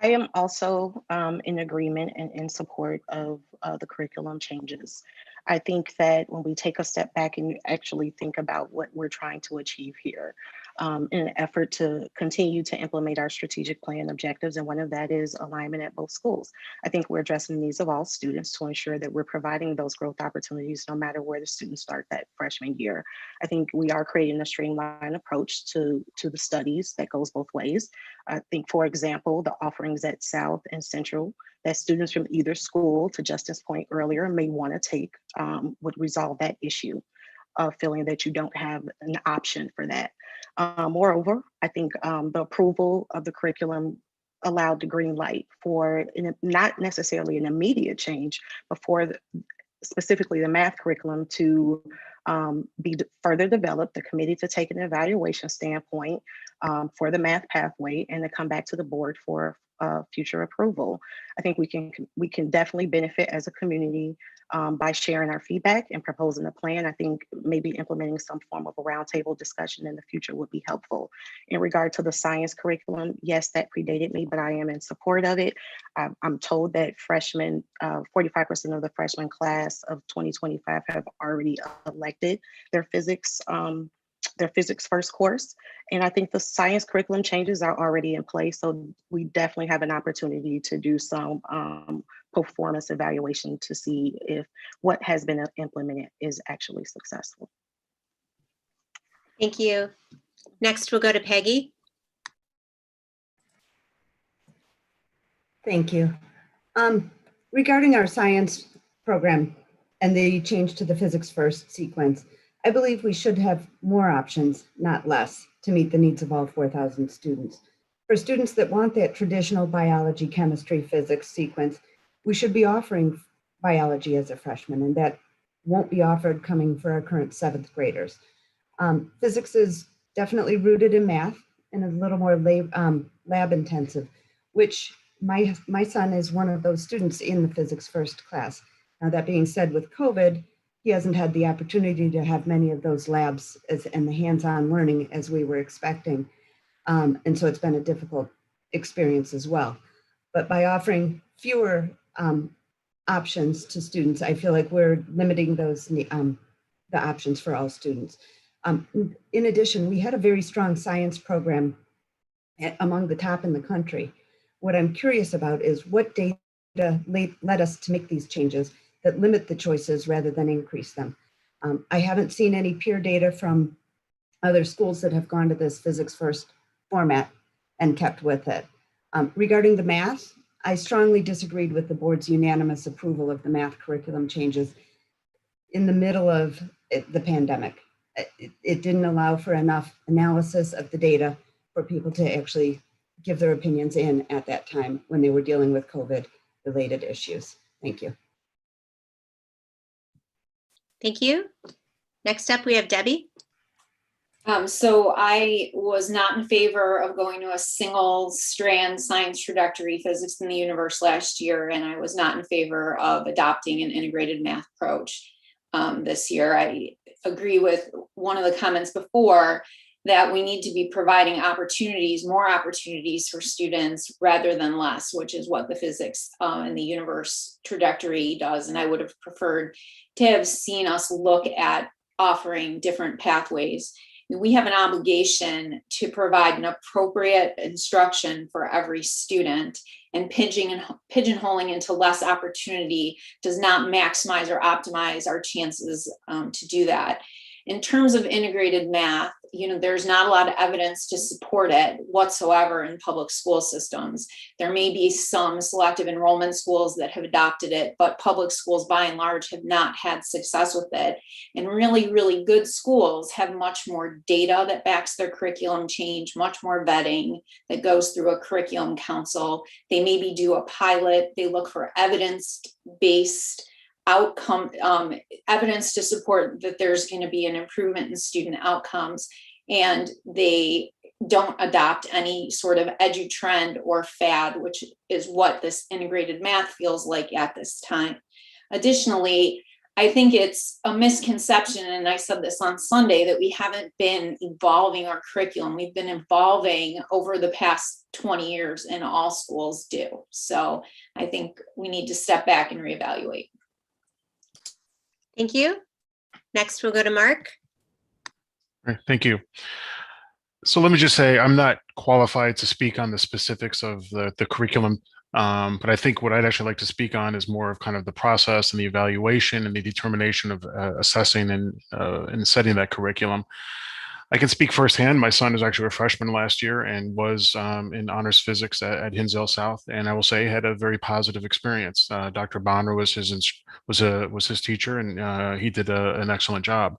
B: I am also in agreement and in support of the curriculum changes. I think that when we take a step back and actually think about what we're trying to achieve here, in an effort to continue to implement our strategic plan objectives, and one of that is alignment at both schools. I think we're addressing the needs of all students to ensure that we're providing those growth opportunities no matter where the students start that freshman year. I think we are creating a streamlined approach to the studies that goes both ways. I think, for example, the offerings at South and Central that students from either school, to Justin's point earlier, may want to take would resolve that issue of feeling that you don't have an option for that. Moreover, I think the approval of the curriculum allowed the green light for not necessarily an immediate change, but for specifically the math curriculum to be further developed, the committee to take an evaluation standpoint for the math pathway, and to come back to the board for future approval. I think we can definitely benefit as a community by sharing our feedback and proposing a plan. I think maybe implementing some form of a roundtable discussion in the future would be helpful. In regard to the science curriculum, yes, that predated me, but I am in support of it. I'm told that freshmen, 45% of the freshman class of 2025 have already elected their physics first course. And I think the science curriculum changes are already in place. So we definitely have an opportunity to do some performance evaluation to see if what has been implemented is actually successful.
A: Thank you. Next, we'll go to Peggy.
C: Thank you. Regarding our science program and the change to the physics first sequence, I believe we should have more options, not less, to meet the needs of all 4,000 students. For students that want that traditional biology, chemistry, physics sequence, we should be offering biology as a freshman, and that won't be offered coming for our current 7th graders. Physics is definitely rooted in math and a little more lab intensive, which my son is one of those students in the physics first class. Now, that being said, with COVID, he hasn't had the opportunity to have many of those labs and the hands-on learning as we were expecting. And so it's been a difficult experience as well. But by offering fewer options to students, I feel like we're limiting those the options for all students. In addition, we had a very strong science program among the top in the country. What I'm curious about is what data led us to make these changes that limit the choices rather than increase them. I haven't seen any peer data from other schools that have gone to this physics first format and kept with it. Regarding the math, I strongly disagreed with the board's unanimous approval of the math curriculum changes in the middle of the pandemic. It didn't allow for enough analysis of the data for people to actually give their opinions in at that time when they were dealing with COVID-related issues. Thank you.
A: Thank you. Next up, we have Debbie.
D: So I was not in favor of going to a single strand science trajectory physics in the universe last year, and I was not in favor of adopting an integrated math approach this year. I agree with one of the comments before that we need to be providing opportunities, more opportunities for students rather than less, which is what the physics in the universe trajectory does. And I would have preferred to have seen us look at offering different pathways. We have an obligation to provide an appropriate instruction for every student, and pigeonholing into less opportunity does not maximize or optimize our chances to do that. In terms of integrated math, there's not a lot of evidence to support it whatsoever in public school systems. There may be some selective enrollment schools that have adopted it, but public schools by and large have not had success with it. And really, really good schools have much more data that backs their curriculum change, much more vetting that goes through a curriculum council. They maybe do a pilot, they look for evidence-based outcome, evidence to support that there's going to be an improvement in student outcomes, and they don't adopt any sort of edu trend or fad, which is what this integrated math feels like at this time. Additionally, I think it's a misconception, and I said this on Sunday, that we haven't been evolving our curriculum. We've been evolving over the past 20 years, and all schools do. So I think we need to step back and reevaluate.
A: Thank you. Next, we'll go to Mark.
E: All right, thank you. So let me just say, I'm not qualified to speak on the specifics of the curriculum, but I think what I'd actually like to speak on is more of kind of the process and the evaluation and the determination of assessing and setting that curriculum. I can speak firsthand. My son is actually a freshman last year and was in honors physics at Hinsdale South, and I will say had a very positive experience. Dr. Bonner was his teacher, and he did an excellent job.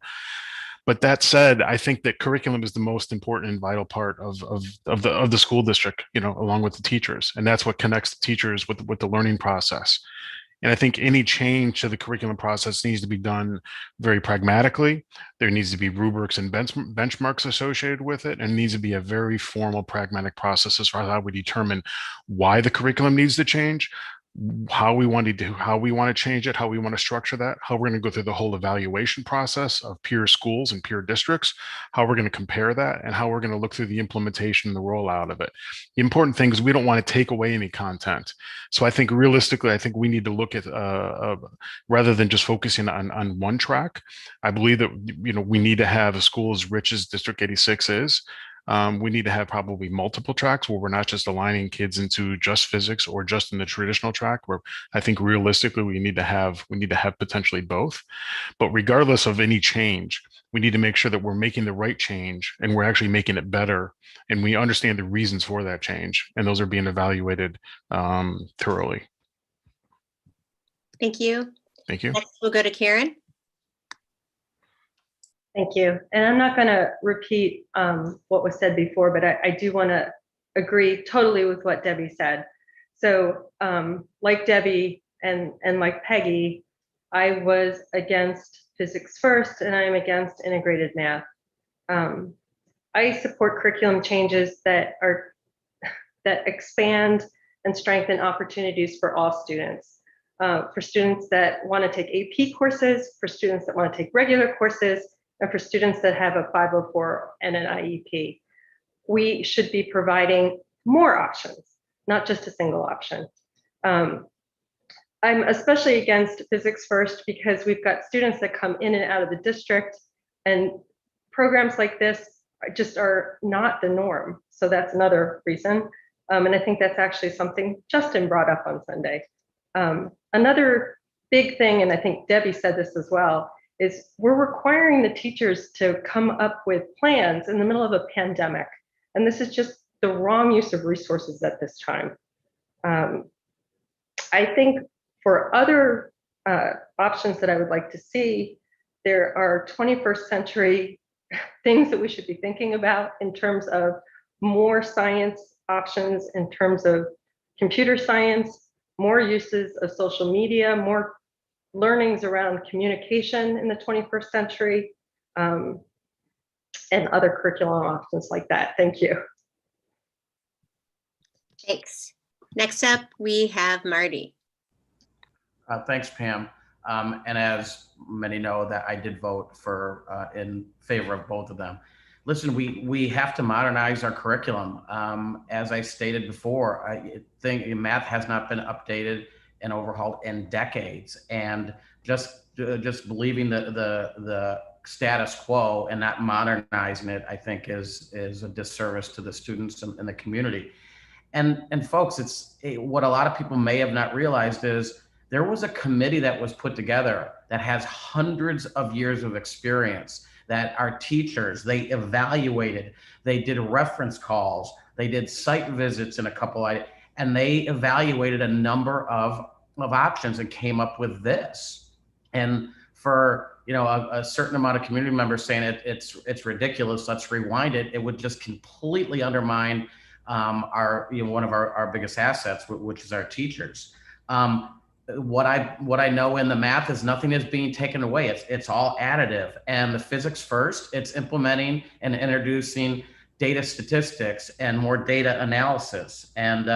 E: But that said, I think that curriculum is the most important and vital part of the school district, you know, along with the teachers, and that's what connects the teachers with the learning process. And I think any change to the curriculum process needs to be done very pragmatically. There needs to be rubrics and benchmarks associated with it, and it needs to be a very formal, pragmatic process as far as how we determine why the curriculum needs to change, how we want to change it, how we want to structure that, how we're going to go through the whole evaluation process of peer schools and peer districts, how we're going to compare that, and how we're going to look through the implementation and the rollout of it. The important thing is we don't want to take away any content. So I think realistically, I think we need to look at rather than just focusing on one track. I believe that, you know, we need to have a school as rich as District 86 is. We need to have probably multiple tracks where we're not just aligning kids into just physics or just in the traditional track, where I think realistically we need to have potentially both. But regardless of any change, we need to make sure that we're making the right change and we're actually making it better, and we understand the reasons for that change, and those are being evaluated thoroughly.
A: Thank you.
E: Thank you.
A: Next, we'll go to Karen.
F: Thank you. And I'm not going to repeat what was said before, but I do want to agree totally with what Debbie said. So like Debbie and like Peggy, I was against physics first, and I'm against integrated math. I support curriculum changes that expand and strengthen opportunities for all students. For students that want to take AP courses, for students that want to take regular courses, and for students that have a 504 and an IEP. We should be providing more options, not just a single option. I'm especially against physics first because we've got students that come in and out of the district, and programs like this just are not the norm. So that's another reason. And I think that's actually something Justin brought up on Sunday. Another big thing, and I think Debbie said this as well, is we're requiring the teachers to come up with plans in the middle of a pandemic. And this is just the wrong use of resources at this time. I think for other options that I would like to see, there are 21st century things that we should be thinking about in terms of more science options, in terms of computer science, more uses of social media, more learnings around communication in the 21st century, and other curriculum options like that. Thank you.
A: Thanks. Next up, we have Marty.
G: Thanks, Pam. And as many know, that I did vote for in favor of both of them. Listen, we have to modernize our curriculum. As I stated before, I think math has not been updated and overhauled in decades, and just believing the status quo and not modernizing it, I think is a disservice to the students and the community. And folks, it's what a lot of people may have not realized is there was a committee that was put together that has hundreds of years of experience, that our teachers, they evaluated, they did reference calls, they did site visits in a couple of, and they evaluated a number of options and came up with this. And for, you know, a certain amount of community members saying it's ridiculous, let's rewind it, it would just completely undermine our, you know, one of our biggest assets, which is our teachers. What I know in the math is nothing is being taken away. It's all additive. And the physics first, it's implementing and introducing data statistics and more data analysis. And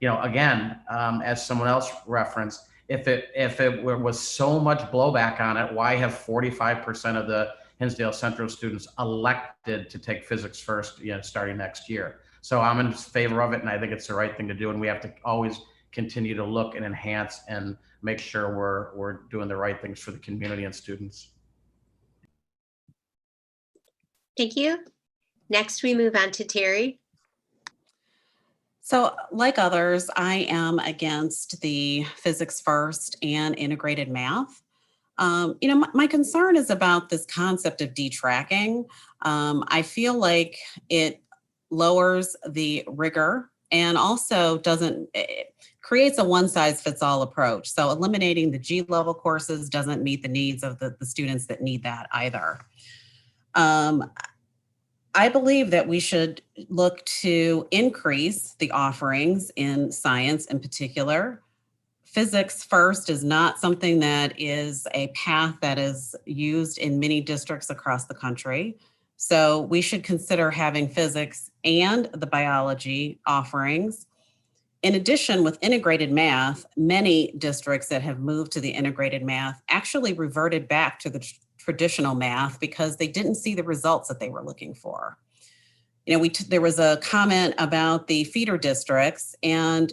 G: you know, again, as someone else referenced, if it was so much blowback on it, why have 45% of the Hinsdale Central students elected to take physics first, starting next year? So I'm in favor of it, and I think it's the right thing to do. And we have to always continue to look and enhance and make sure we're doing the right things for the community and students.
A: Thank you. Next, we move on to Terri.
H: So like others, I am against the physics first and integrated math. My concern is about this concept of detracking. I feel like it lowers the rigor and also it creates a one-size-fits-all approach. So eliminating the G-level courses doesn't meet the needs of the students that need that either. I believe that we should look to increase the offerings in science in particular. Physics first is not something that is a path that is used in many districts across the country. So we should consider having physics and the biology offerings. In addition, with integrated math, many districts that have moved to the integrated math actually reverted back to the traditional math because they didn't see the results that they were looking for. There was a comment about the feeder districts, and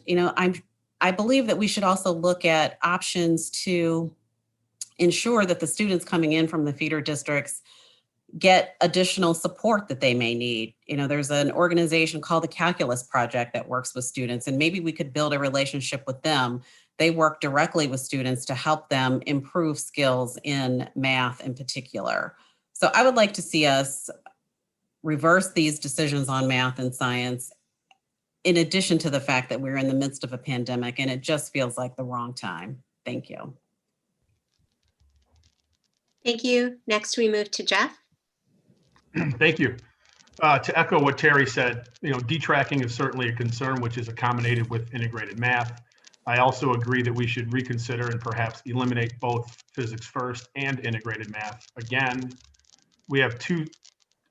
H: I believe that we should also look at options to ensure that the students coming in from the feeder districts get additional support that they may need. There's an organization called the Calculus Project that works with students, and maybe we could build a relationship with them. They work directly with students to help them improve skills in math in particular. So I would like to see us reverse these decisions on math and science, in addition to the fact that we're in the midst of a pandemic and it just feels like the wrong time. Thank you.
A: Thank you. Next, we move to Jeff.
I: Thank you. To echo what Terri said, detracking is certainly a concern, which is accommodated with integrated math. I also agree that we should reconsider and perhaps eliminate both physics first and integrated math. Again, we have 2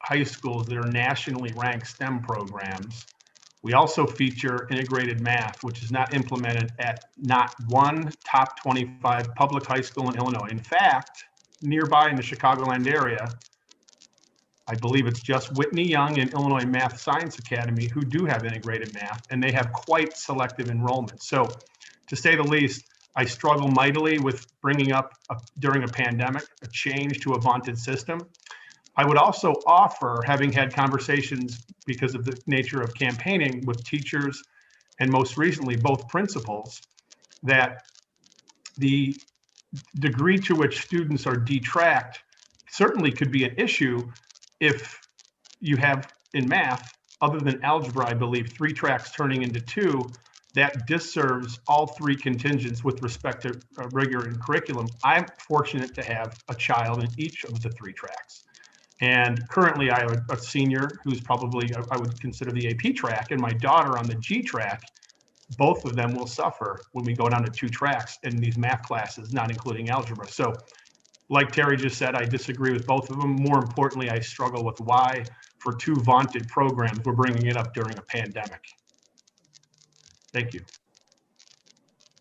I: high schools that are nationally ranked STEM programs. We also feature integrated math, which is not implemented at not one top 25 public high school in Illinois. In fact, nearby in the Chicagoland area, I believe it's just Whitney Young and Illinois Math Science Academy who do have integrated math, and they have quite selective enrollment. So to say the least, I struggle mightily with bringing up during a pandemic, a change to a vaunted system. I would also offer, having had conversations because of the nature of campaigning with teachers and most recently both principals, that the degree to which students are detracked certainly could be an issue if you have in math, other than algebra, I believe 3 tracks turning into 2, that disserves all 3 contingents with respect to rigor and curriculum. I'm fortunate to have a child in each of the 3 tracks. And currently I have a senior who's probably, I would consider the AP track, and my daughter on the G track. Both of them will suffer when we go down to 2 tracks in these math classes, not including algebra. So like Terri just said, I disagree with both of them. More importantly, I struggle with why for 2 vaunted programs, we're bringing it up during a pandemic. Thank you.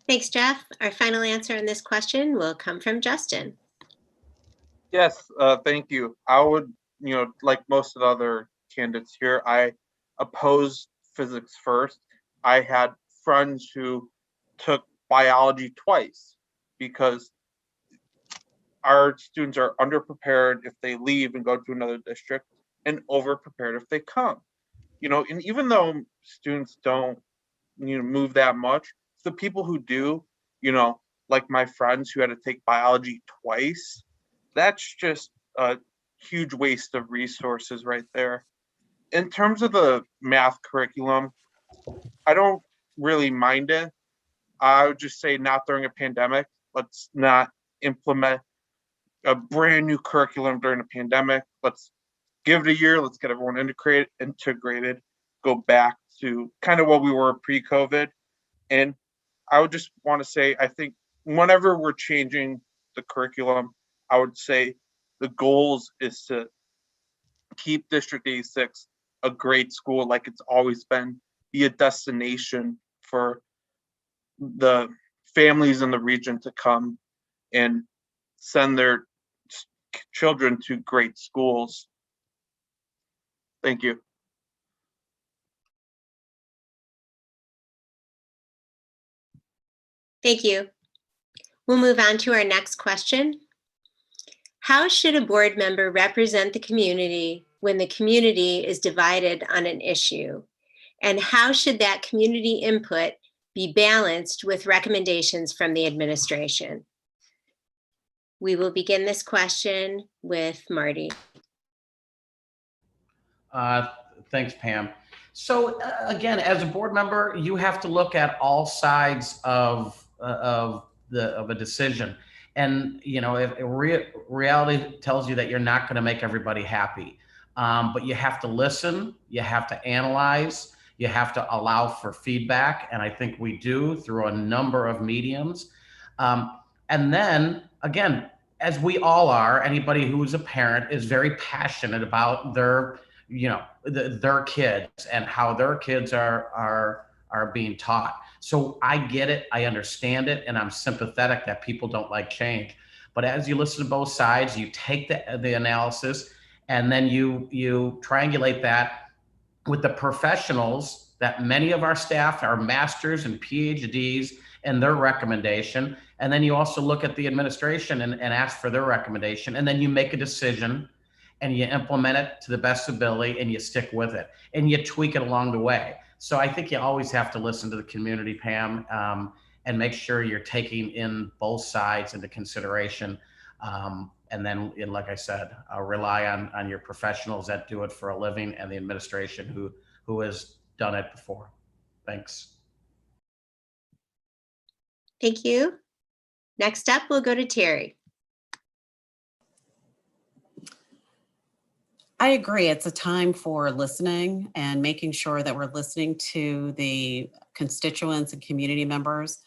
A: Thanks, Jeff. Our final answer on this question will come from Justin.
J: Yes, thank you. I would, like most of the other candidates here, I oppose physics first. I had friends who took biology twice because our students are underprepared if they leave and go to another district and overprepared if they come. And even though students don't, move that much, the people who do, like my friends who had to take biology twice, that's just a huge waste of resources right there. In terms of the math curriculum, I don't really mind it. I would just say not during a pandemic. Let's not implement a brand new curriculum during a pandemic. Let's give it a year. Let's get everyone integrated, go back to kind of what we were pre-COVID. And I would just want to say, I think whenever we're changing the curriculum, I would say the goals is to keep District 86 a great school like it's always been, be a destination for the families in the region to come and send their children to great schools. Thank you.
A: Thank you. We'll move on to our next question. How should a board member represent the community when the community is divided on an issue? And how should that community input be balanced with recommendations from the administration? We will begin this question with Marty.
G: Thanks, Pam. So again, as a board member, you have to look at all sides of a decision. And, you know, if reality tells you that you're not going to make everybody happy, but you have to listen, you have to analyze, you have to allow for feedback. And I think we do through a number of mediums. And then again, as we all are, anybody who is a parent is very passionate about their, you know, their kids and how their kids are being taught. So I get it, I understand it, and I'm sympathetic that people don't like change. But as you listen to both sides, you take the analysis, and then you triangulate that with the professionals that many of our staff are masters and PhDs and their recommendation. And then you also look at the administration and ask for their recommendation. And then you make a decision and you implement it to the best ability and you stick with it and you tweak it along the way. So I think you always have to listen to the community, Pam, and make sure you're taking in both sides into consideration. And then, like I said, rely on your professionals that do it for a living and the administration who has done it before. Thanks.
A: Thank you. Next up, we'll go to Terri.
H: I agree. It's a time for listening and making sure that we're listening to the constituents and community members,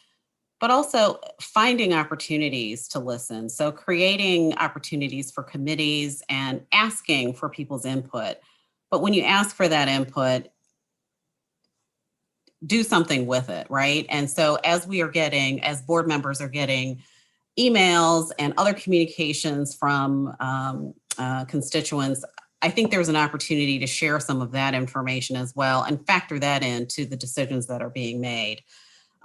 H: but also finding opportunities to listen. So creating opportunities for committees and asking for people's input. But when you ask for that input, do something with it, right? And so as board members are getting emails and other communications from constituents, I think there's an opportunity to share some of that information as well and factor that into the decisions that are being made.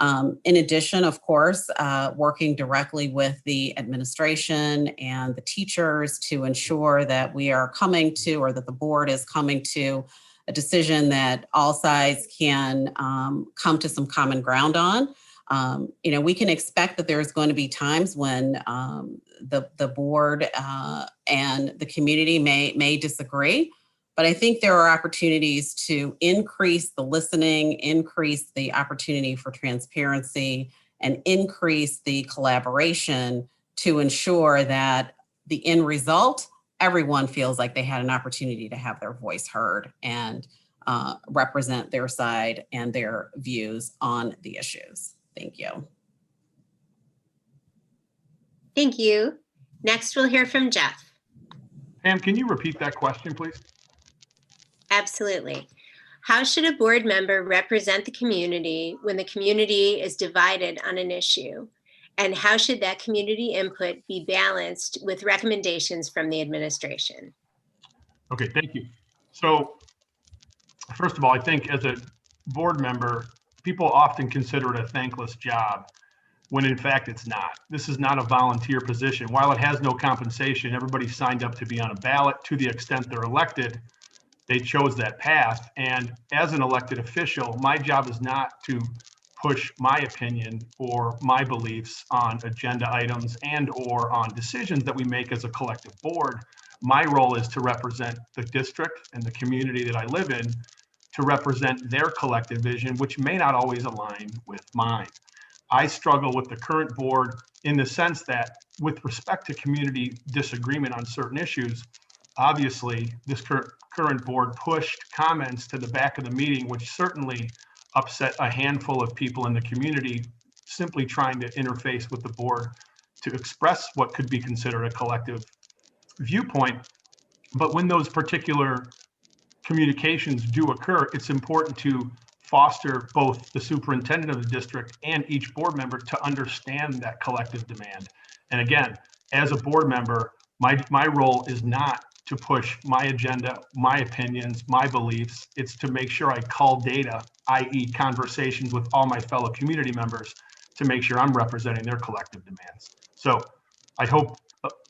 H: In addition, of course, working directly with the administration and the teachers to ensure that we are coming to, or that the board is coming to, a decision that all sides can come to some common ground on. You know, we can expect that there's going to be times when the board and the community may disagree, but I think there are opportunities to increase the listening, increase the opportunity for transparency, and increase the collaboration to ensure that the end result, everyone feels like they had an opportunity to have their voice heard and represent their side and their views on the issues. Thank you.
A: Thank you. Next, we'll hear from Jeff.
I: Pam, can you repeat that question, please?
A: Absolutely. How should a board member represent the community when the community is divided on an issue? And how should that community input be balanced with recommendations from the administration?
I: Okay, thank you. So first of all, I think as a board member, people often consider it a thankless job when in fact it's not. This is not a volunteer position. While it has no compensation, everybody signed up to be on a ballot. To the extent they're elected, they chose that path. And as an elected official, my job is not to push my opinion or my beliefs on agenda items and or on decisions that we make as a collective board. My role is to represent the district and the community that I live in, to represent their collective vision, which may not always align with mine. I struggle with the current board in the sense that with respect to community disagreement on certain issues, obviously this current board pushed comments to the back of the meeting, which certainly upset a handful of people in the community simply trying to interface with the board to express what could be considered a collective viewpoint. But when those particular communications do occur, it's important to foster both the superintendent of the district and each board member to understand that collective demand. And again, as a board member, my role is not to push my agenda, my opinions, my beliefs. It's to make sure I call data, i.e. conversations with all my fellow community members, to make sure I'm representing their collective demands. So I hope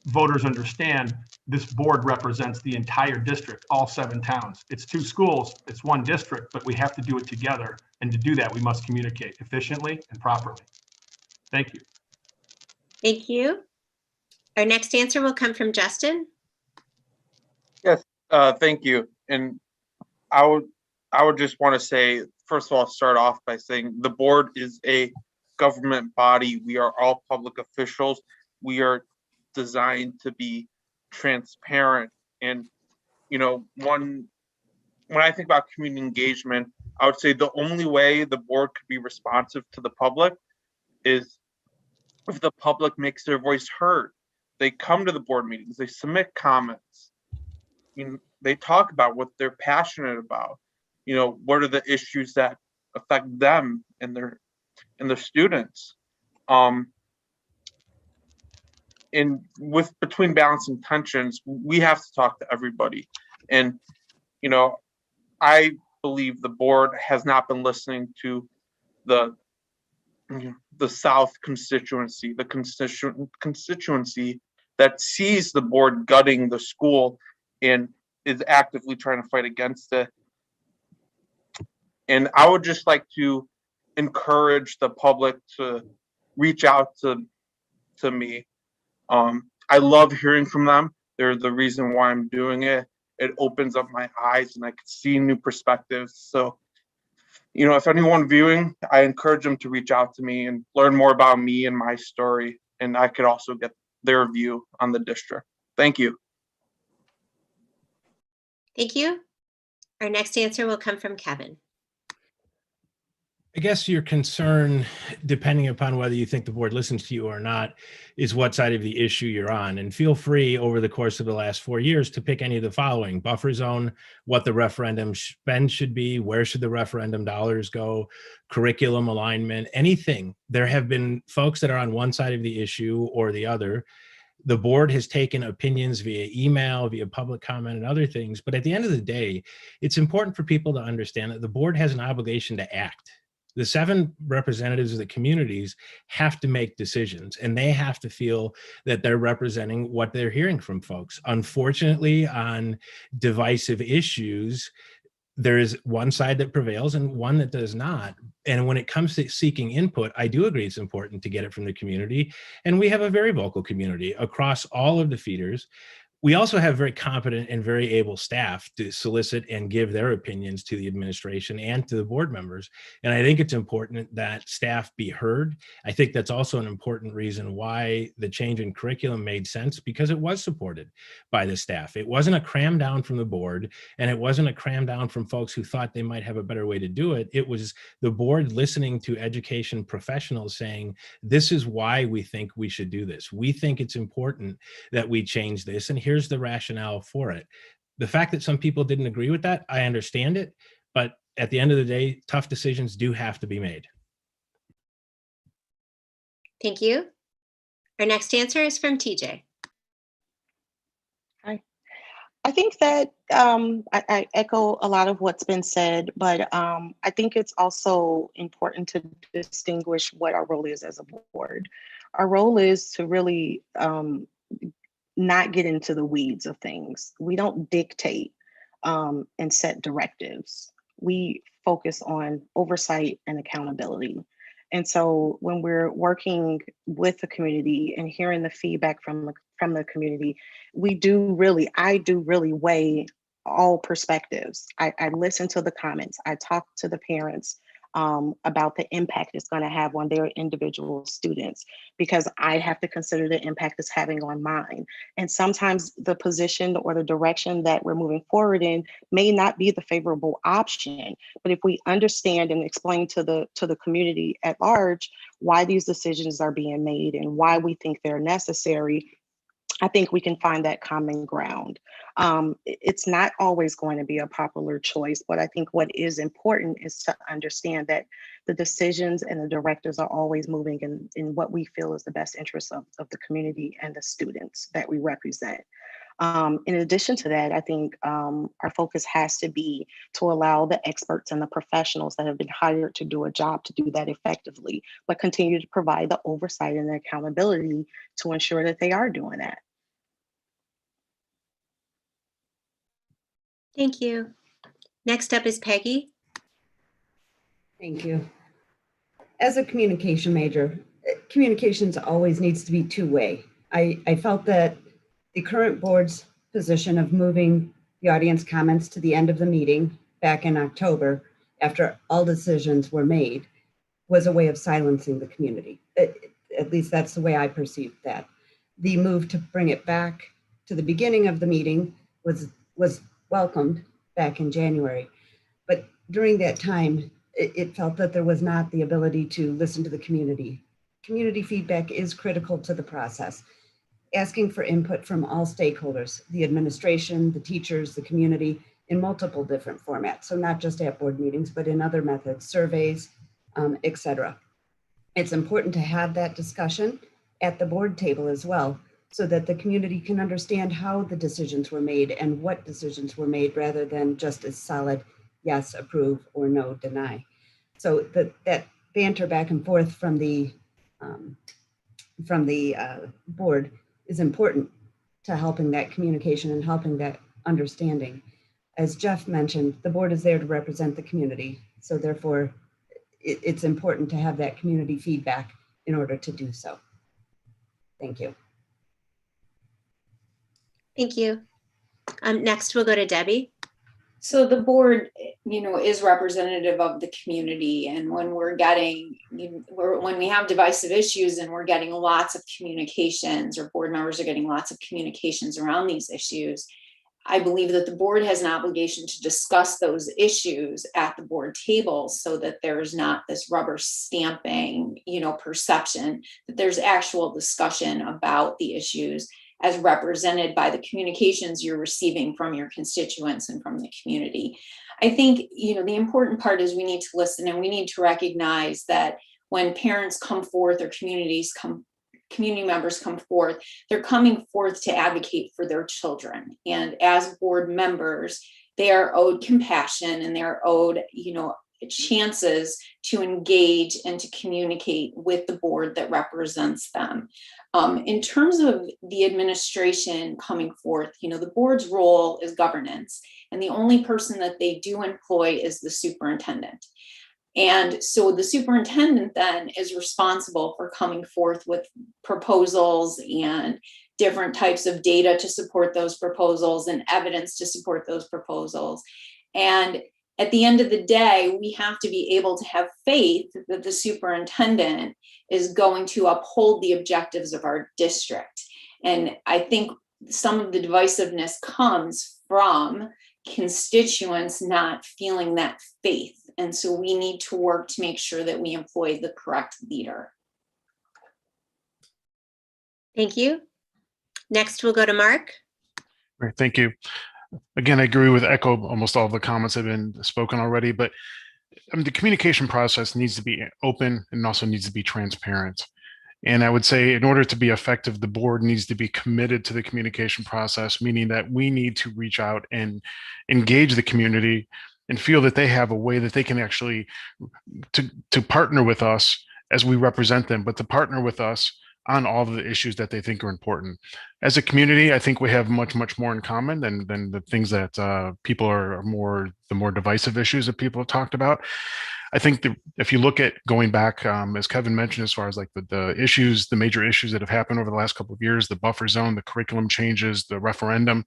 I: voters understand this board represents the entire district, all 7 towns. It's 2 schools, it's 1 district, but we have to do it together. And to do that, we must communicate efficiently and properly. Thank you.
A: Thank you. Our next answer will come from Justin.
J: Yes, thank you. And I would just want to say, first of all, start off by saying the board is a government body. We are all public officials. We are designed to be transparent. And, you know, when I think about community engagement, I would say the only way the board could be responsive to the public is if the public makes their voice heard. They come to the board meetings, they submit comments, they talk about what they're passionate about. You know, what are the issues that affect them and their students. And between balancing tensions, we have to talk to everybody. And, you know, I believe the board has not been listening to the South constituency, the constituency that sees the board gutting the school and is actively trying to fight against it. And I would just like to encourage the public to reach out to me. I love hearing from them. They're the reason why I'm doing it. It opens up my eyes and I can see new perspectives. So, you know, if anyone viewing, I encourage them to reach out to me and learn more about me and my story. And I could also get their view on the district. Thank you.
A: Thank you. Our next answer will come from Kevin.
K: I guess your concern, depending upon whether you think the board listens to you or not, is what side of the issue you're on. And feel free over the course of the last 4 years to pick any of the following: buffer zone, what the referendum spend should be, where should the referendum dollars go, curriculum alignment, anything. There have been folks that are on one side of the issue or the other. The board has taken opinions via email, via public comment and other things. But at the end of the day, it's important for people to understand that the board has an obligation to act. The 7 representatives of the communities have to make decisions, and they have to feel that they're representing what they're hearing from folks. Unfortunately, on divisive issues, there is one side that prevails and one that does not. And when it comes to seeking input, I do agree it's important to get it from the community. And we have a very vocal community across all of the feeders. We also have very competent and very able staff to solicit and give their opinions to the administration and to the board members. And I think it's important that staff be heard. I think that's also an important reason why the change in curriculum made sense, because it was supported by the staff. It wasn't a cram down from the board, and it wasn't a cram down from folks who thought they might have a better way to do it. It was the board listening to education professionals saying, this is why we think we should do this. We think it's important that we change this, and here's the rationale for it. The fact that some people didn't agree with that, I understand it, but at the end of the day, tough decisions do have to be made.
A: Thank you. Our next answer is from TJ.
B: Hi. I think that I echo a lot of what's been said, but I think it's also important to distinguish what our role is as a board. Our role is to really not get into the weeds of things. We don't dictate and set directives. We focus on oversight and accountability. And so when we're working with the community and hearing the feedback from the community, I do really weigh all perspectives. I listen to the comments. I talk to the parents about the impact it's going to have on their individual students, because I have to consider the impact it's having on mine. And sometimes the position or the direction that we're moving forward in may not be the favorable option. But if we understand and explain to the community at large why these decisions are being made and why we think they're necessary, I think we can find that common ground. It's not always going to be a popular choice, but I think what is important is to understand that the decisions and the directives are always moving in what we feel is the best interest of the community and the students that we represent. In addition to that, I think our focus has to be to allow the experts and the professionals that have been hired to do a job to do that effectively, but continue to provide the oversight and the accountability to ensure that they are doing that.
A: Thank you. Next up is Peggy.
C: Thank you. As a communication major, communications always needs to be two-way. I felt that the current board's position of moving the audience comments to the end of the meeting back in October, after all decisions were made, was a way of silencing the community. At least that's the way I perceived that. The move to bring it back to the beginning of the meeting was welcomed back in January. But during that time, it felt that there was not the ability to listen to the community. Community feedback is critical to the process. Asking for input from all stakeholders, the administration, the teachers, the community, in multiple different formats. So not just at board meetings, but in other methods, surveys, etc. It's important to have that discussion at the board table as well, so that the community can understand how the decisions were made and what decisions were made, rather than just a solid yes, approve, or no, deny. So that banter back and forth from the board is important to helping that communication and helping that understanding. As Jeff mentioned, the board is there to represent the community. So therefore, it's important to have that community feedback in order to do so. Thank you.
A: Thank you. Next, we'll go to Debbie.
D: So the board, is representative of the community, and when when we have divisive issues and we're getting lots of communications, or board members are getting lots of communications around these issues, I believe that the board has an obligation to discuss those issues at the board table, so that there's not this rubber stamping, perception, that there's actual discussion about the issues as represented by the communications you're receiving from your constituents and from the community. I think, the important part is we need to listen, and we need to recognize that when parents come forth, or community members come forth, they're coming forth to advocate for their children. And as board members, they are owed compassion, and they're owed, chances to engage and to communicate with the board that represents them. In terms of the administration coming forth, the board's role is governance, and the only person that they do employ is the superintendent. And so the superintendent then is responsible for coming forth with proposals and different types of data to support those proposals and evidence to support those proposals. And at the end of the day, we have to be able to have faith that the superintendent is going to uphold the objectives of our district. And I think some of the divisiveness comes from constituents not feeling that faith. And so we need to work to make sure that we employ the correct leader.
A: Thank you. Next, we'll go to Mark.
E: Great, thank you. Again, I agree with echo almost all of the comments have been spoken already, but the communication process needs to be open and also needs to be transparent. And I would say in order to be effective, the board needs to be committed to the communication process, meaning that we need to reach out and engage the community and feel that they have a way that they can actually to partner with us as we represent them, but to partner with us on all of the issues that they think are important. As a community, I think we have much more in common than the things that people are the more divisive issues that people have talked about. I think if you look at going back, as Kevin mentioned, as far as like the issues, the major issues that have happened over the last couple of years, the buffer zone, the curriculum changes, the referendum,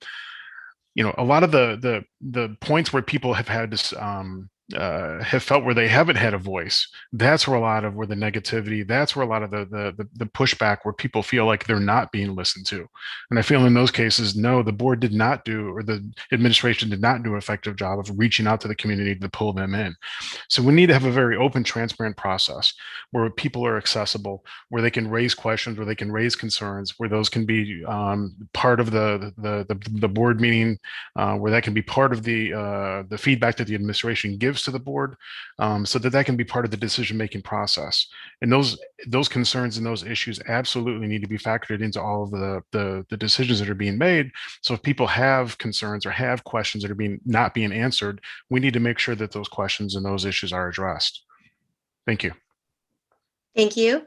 E: a lot of the points where people have had this have felt where they haven't had a voice. That's where a lot of where the negativity, that's where a lot of the pushback, where people feel like they're not being listened to. And I feel in those cases, no, the board did not do, or the administration did not do an effective job of reaching out to the community to pull them in. So we need to have a very open, transparent process where people are accessible, where they can raise questions, where they can raise concerns, where those can be part of the board meeting, where that can be part of the feedback that the administration gives to the board, so that can be part of the decision-making process. And those concerns and those issues absolutely need to be factored into all of the decisions that are being made. So if people have concerns or have questions that are not being answered, we need to make sure that those questions and those issues are addressed. Thank you.
A: Thank you.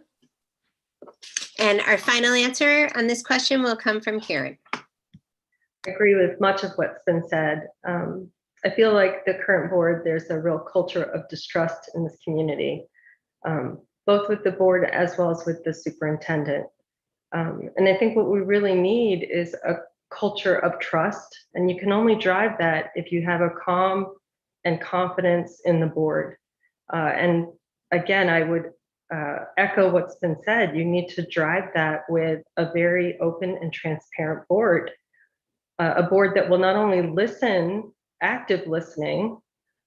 A: And our final answer on this question will come from Karen.
F: I agree with much of what's been said. I feel like the current board, there's a real culture of distrust in this community, both with the board as well as with the superintendent. And I think what we really need is a culture of trust, and you can only drive that if you have a calm and confidence in the board. And again, I would echo what's been said. You need to drive that with a very open and transparent board, a board that will not only listen, active listening,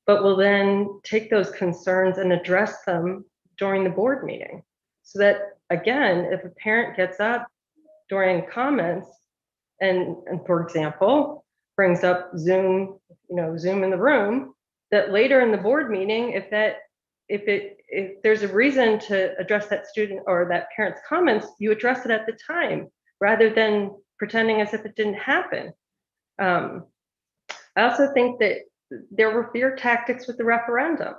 F: but will then take those concerns and address them during the board meeting. So that, again, if a parent gets up during comments and for example, brings up Zoom, Zoom in the room, that later in the board meeting, if there's a reason to address that student or that parent's comments, you address it at the time rather than pretending as if it didn't happen. I also think that there were fear tactics with the referendum.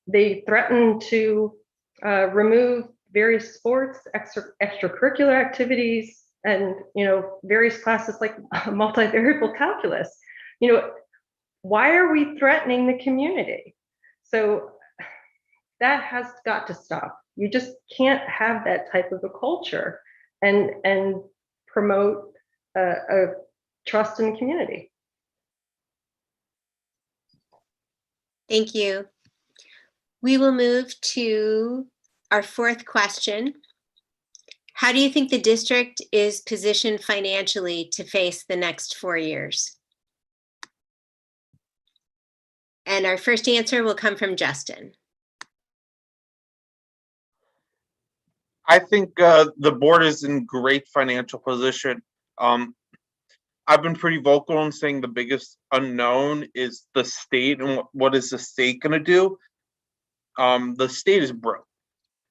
F: They threatened to remove various sports, extracurricular activities, and various classes like multivariable calculus. Why are we threatening the community? So that has got to stop. You just can't have that type of a culture and promote a trust in the community.
A: Thank you. We will move to our fourth question. How do you think the district is positioned financially to face the next 4 years? And our first answer will come from Justin.
J: I think the board is in great financial position. I've been pretty vocal in saying the biggest unknown is the state and what is the state going to do. The state is broke.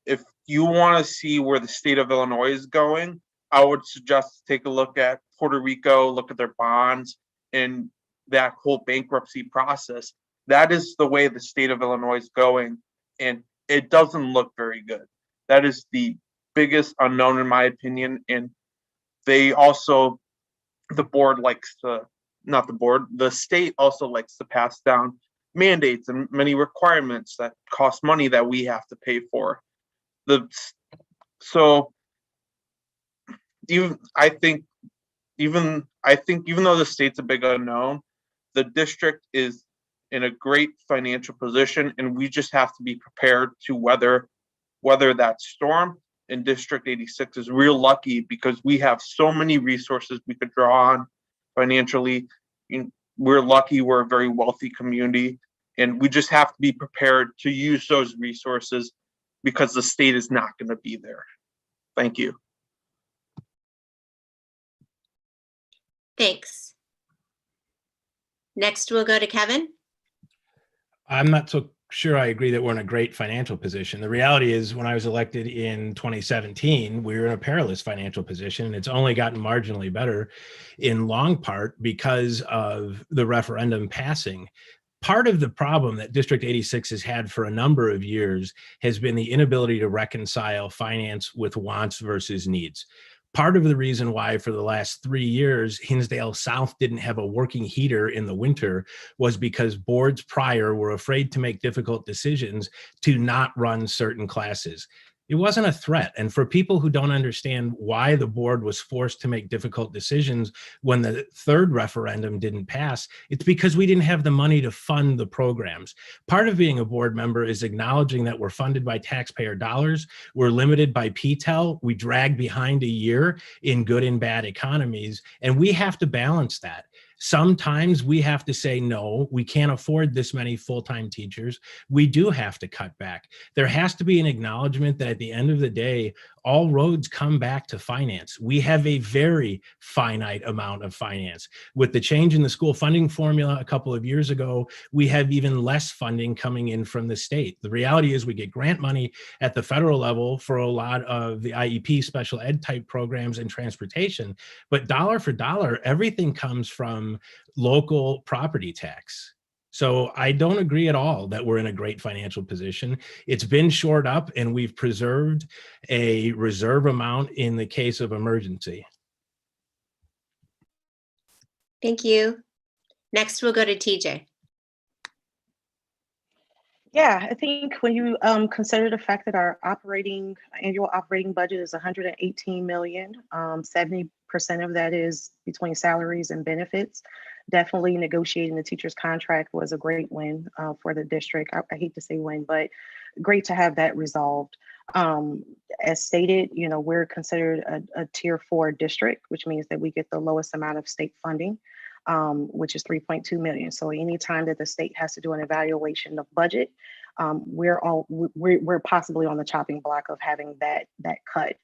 J: If you want to see where the state of Illinois is going, I would suggest take a look at Puerto Rico, look at their bonds and that whole bankruptcy process. That is the way the state of Illinois is going, and it doesn't look very good. That is the biggest unknown in my opinion. And they also, the board likes to, not the board, the state also likes to pass down mandates and many requirements that cost money that we have to pay for. I think even though the state's a big unknown, the district is in a great financial position, and we just have to be prepared to weather that storm. And District 86 is real lucky because we have so many resources we could draw on financially. We're lucky, we're a very wealthy community, and we just have to be prepared to use those resources because the state is not going to be there. Thank you.
A: Thanks. Next, we'll go to Kevin.
K: I'm not so sure I agree that we're in a great financial position. The reality is when I was elected in 2017, we were in a perilous financial position, and it's only gotten marginally better in long part because of the referendum passing. Part of the problem that District 86 has had for a number of years has been the inability to reconcile finance with wants versus needs. Part of the reason why for the last 3 years, Hinsdale South didn't have a working heater in the winter was because boards prior were afraid to make difficult decisions to not run certain classes. It wasn't a threat. And for people who don't understand why the board was forced to make difficult decisions when the third referendum didn't pass, it's because we didn't have the money to fund the programs. Part of being a board member is acknowledging that we're funded by taxpayer dollars, we're limited by PTEL, we drag behind a year in good and bad economies, and we have to balance that. Sometimes we have to say, no, we can't afford this many full-time teachers. We do have to cut back. There has to be an acknowledgement that at the end of the day, all roads come back to finance. We have a very finite amount of finance. With the change in the school funding formula a couple of years ago, we have even less funding coming in from the state. The reality is we get grant money at the federal level for a lot of the IEP special ed type programs and transportation, but dollar for dollar, everything comes from local property tax. So I don't agree at all that we're in a great financial position. It's been shored up and we've preserved a reserve amount in the case of emergency.
A: Thank you. Next, we'll go to TJ.
B: Yeah, I think when you consider the fact that our annual operating budget is 118 million, 70% of that is between salaries and benefits. Definitely negotiating the teacher's contract was a great win for the district. I hate to say win, but great to have that resolved. As stated, we're considered a tier 4 district, which means that we get the lowest amount of state funding, which is 3.2 million. So anytime that the state has to do an evaluation of budget, we're possibly on the chopping block of having that cut.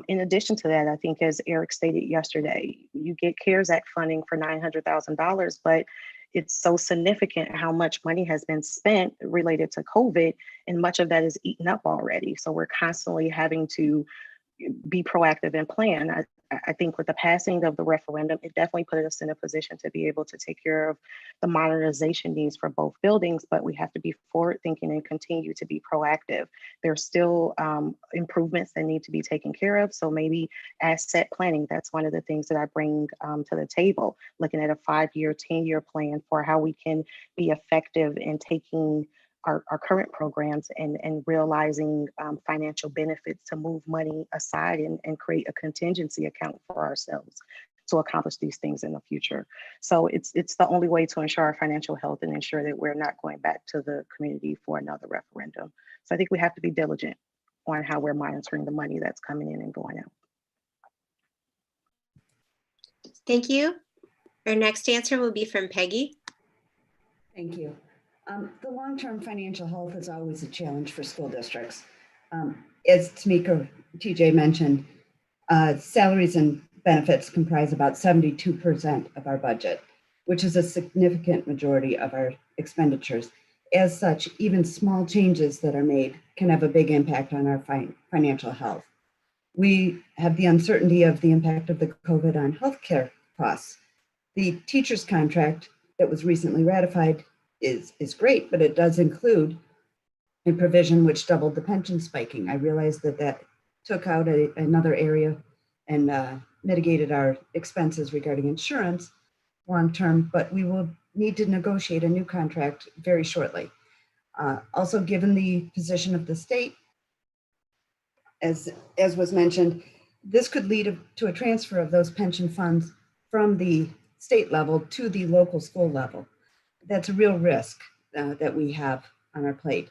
B: In addition to that, I think as Eric stated yesterday, you get CARES Act funding for $900,000, but it's so significant how much money has been spent related to COVID, and much of that is eaten up already. So we're constantly having to be proactive and plan. I think with the passing of the referendum, it definitely put us in a position to be able to take care of the modernization needs for both buildings, but we have to be forward thinking and continue to be proactive. There's still improvements that need to be taken care of. So maybe asset planning, that's one of the things that I bring to the table, looking at a 5-year, 10-year plan for how we can be effective in taking our current programs and realizing financial benefits to move money aside and create a contingency account for ourselves to accomplish these things in the future. So it's the only way to ensure our financial health and ensure that we're not going back to the community for another referendum. So I think we have to be diligent on how we're monitoring the money that's coming in and going out.
A: Thank you. Our next answer will be from Peggy.
C: Thank you. The long-term financial health is always a challenge for school districts. As TJ mentioned, salaries and benefits comprise about 72% of our budget, which is a significant majority of our expenditures. As such, even small changes that are made can have a big impact on our financial health. We have the uncertainty of the impact of the COVID on healthcare costs. The teacher's contract that was recently ratified is great, but it does include a provision which doubled the pension spiking. I realized that took out another area and mitigated our expenses regarding insurance long-term, but we will need to negotiate a new contract very shortly. Also, given the position of the state, as was mentioned, this could lead to a transfer of those pension funds from the state level to the local school level. That's a real risk that we have on our plate.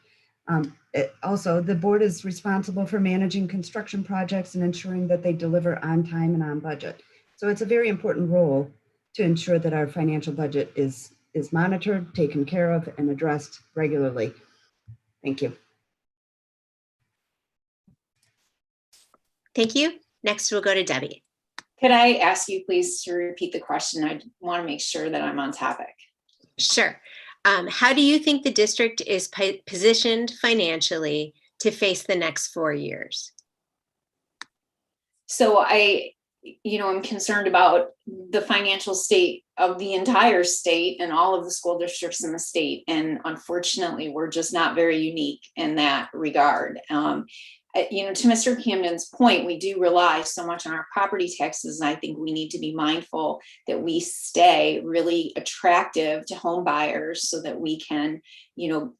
C: Also, the board is responsible for managing construction projects and ensuring that they deliver on time and on budget. So it's a very important role to ensure that our financial budget is monitored, taken care of, and addressed regularly. Thank you.
A: Thank you. Next, we'll go to Debbie.
D: Could I ask you please to repeat the question? I want to make sure that I'm on topic.
A: Sure. How do you think the district is positioned financially to face the next 4 years?
D: So I'm concerned about the financial state of the entire state and all of the school districts in the state. And unfortunately, we're just not very unique in that regard. to Mr. Camden's point, we do rely so much on our property taxes, and I think we need to be mindful that we stay really attractive to home buyers so that we can,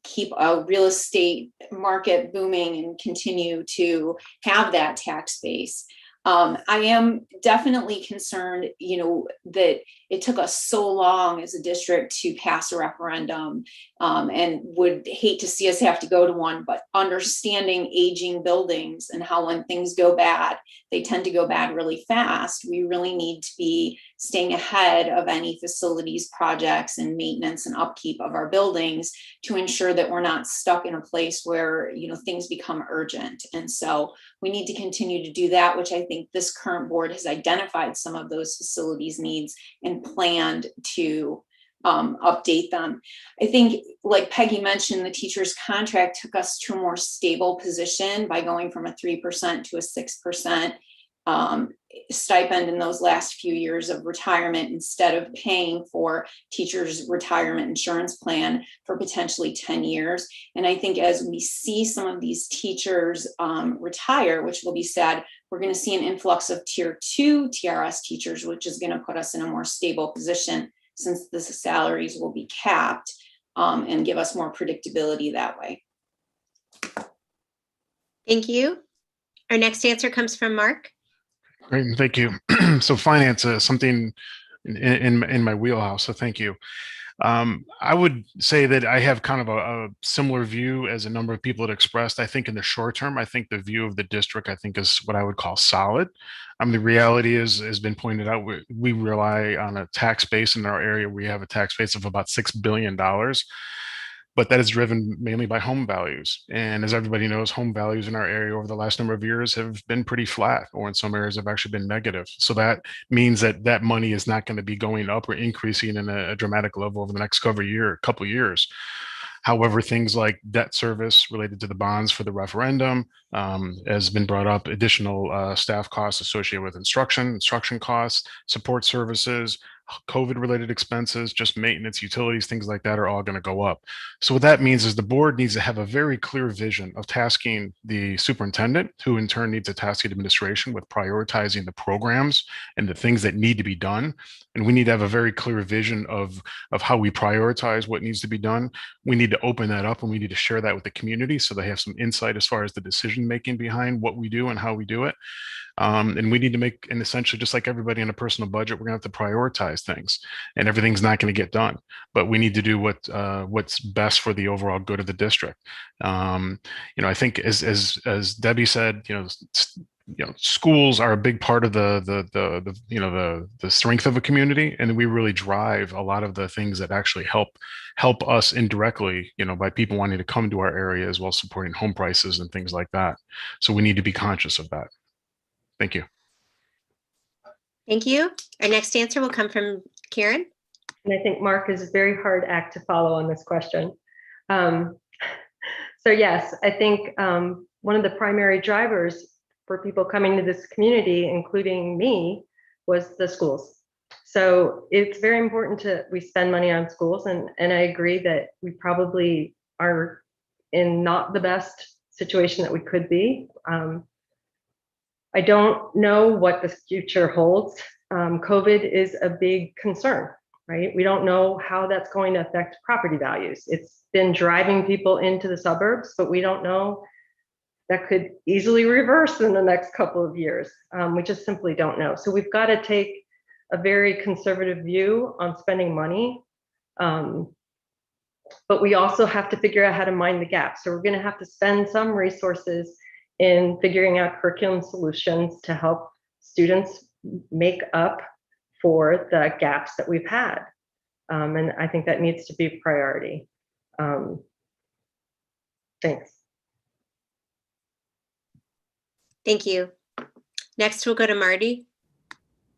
D: keep a real estate market booming and continue to have that tax base. I am definitely concerned, that it took us so long as a district to pass a referendum, and would hate to see us have to go to one, but understanding aging buildings and how when things go bad, they tend to go bad really fast. We really need to be staying ahead of any facilities projects and maintenance and upkeep of our buildings to ensure that we're not stuck in a place where, things become urgent. And so we need to continue to do that, which I think this current board has identified some of those facilities needs and planned to update them. I think, like Peggy mentioned, the teacher's contract took us to a more stable position by going from a 3% to a 6% stipend in those last few years of retirement, instead of paying for teachers' retirement insurance plan for potentially 10 years. And I think as we see some of these teachers retire, which will be sad, we're going to see an influx of tier 2 TRS teachers, which is going to put us in a more stable position, since the salaries will be capped, and give us more predictability that way.
A: Thank you. Our next answer comes from Mark.
E: Great, thank you. So finance is something in my wheelhouse, so thank you. I would say that I have kind of a similar view as a number of people had expressed. I think in the short term, I think the view of the district, I think, is what I would call solid. The reality is, has been pointed out, we rely on a tax base in our area. We have a tax base of about $6 billion. But that is driven mainly by home values. And as everybody knows, home values in our area over the last number of years have been pretty flat, or in some areas have actually been negative. So that means that money is not going to be going up or increasing in a dramatic level over the next couple of years. However, things like debt service related to the bonds for the referendum has been brought up, additional staff costs associated with instruction costs, support services, COVID-related expenses, just maintenance, utilities, things like that are all going to go up. So what that means is the board needs to have a very clear vision of tasking the superintendent, who in turn needs to task the administration with prioritizing the programs and the things that need to be done. And we need to have a very clear vision of how we prioritize what needs to be done. We need to open that up, and we need to share that with the community so they have some insight as far as the decision making behind what we do and how we do it. And we need to make, and essentially, just like everybody in a personal budget, we're going to have to prioritize things, and everything's not going to get done. But we need to do what's best for the overall good of the district. I think as Debbie said, schools are a big part of the strength of a community, and we really drive a lot of the things that actually help us indirectly, by people wanting to come to our area, as well as supporting home prices and things like that. So we need to be conscious of that. Thank you.
A: Thank you. Our next answer will come from Karen.
F: And I think Mark is a very hard act to follow on this question. So yes, I think one of the primary drivers for people coming to this community, including me, was the schools. So it's very important we spend money on schools, and I agree that we probably are in not the best situation that we could be. I don't know what the future holds. COVID is a big concern, right? We don't know how that's going to affect property values. It's been driving people into the suburbs, but we don't know. That could easily reverse in the next couple of years. We just simply don't know. So we've got to take a very conservative view on spending money. But we also have to figure out how to mind the gap. So we're going to have to spend some resources in figuring out curriculum solutions to help students make up for the gaps that we've had. And I think that needs to be a priority. Thanks.
A: Thank you. Next, we'll go to Marty.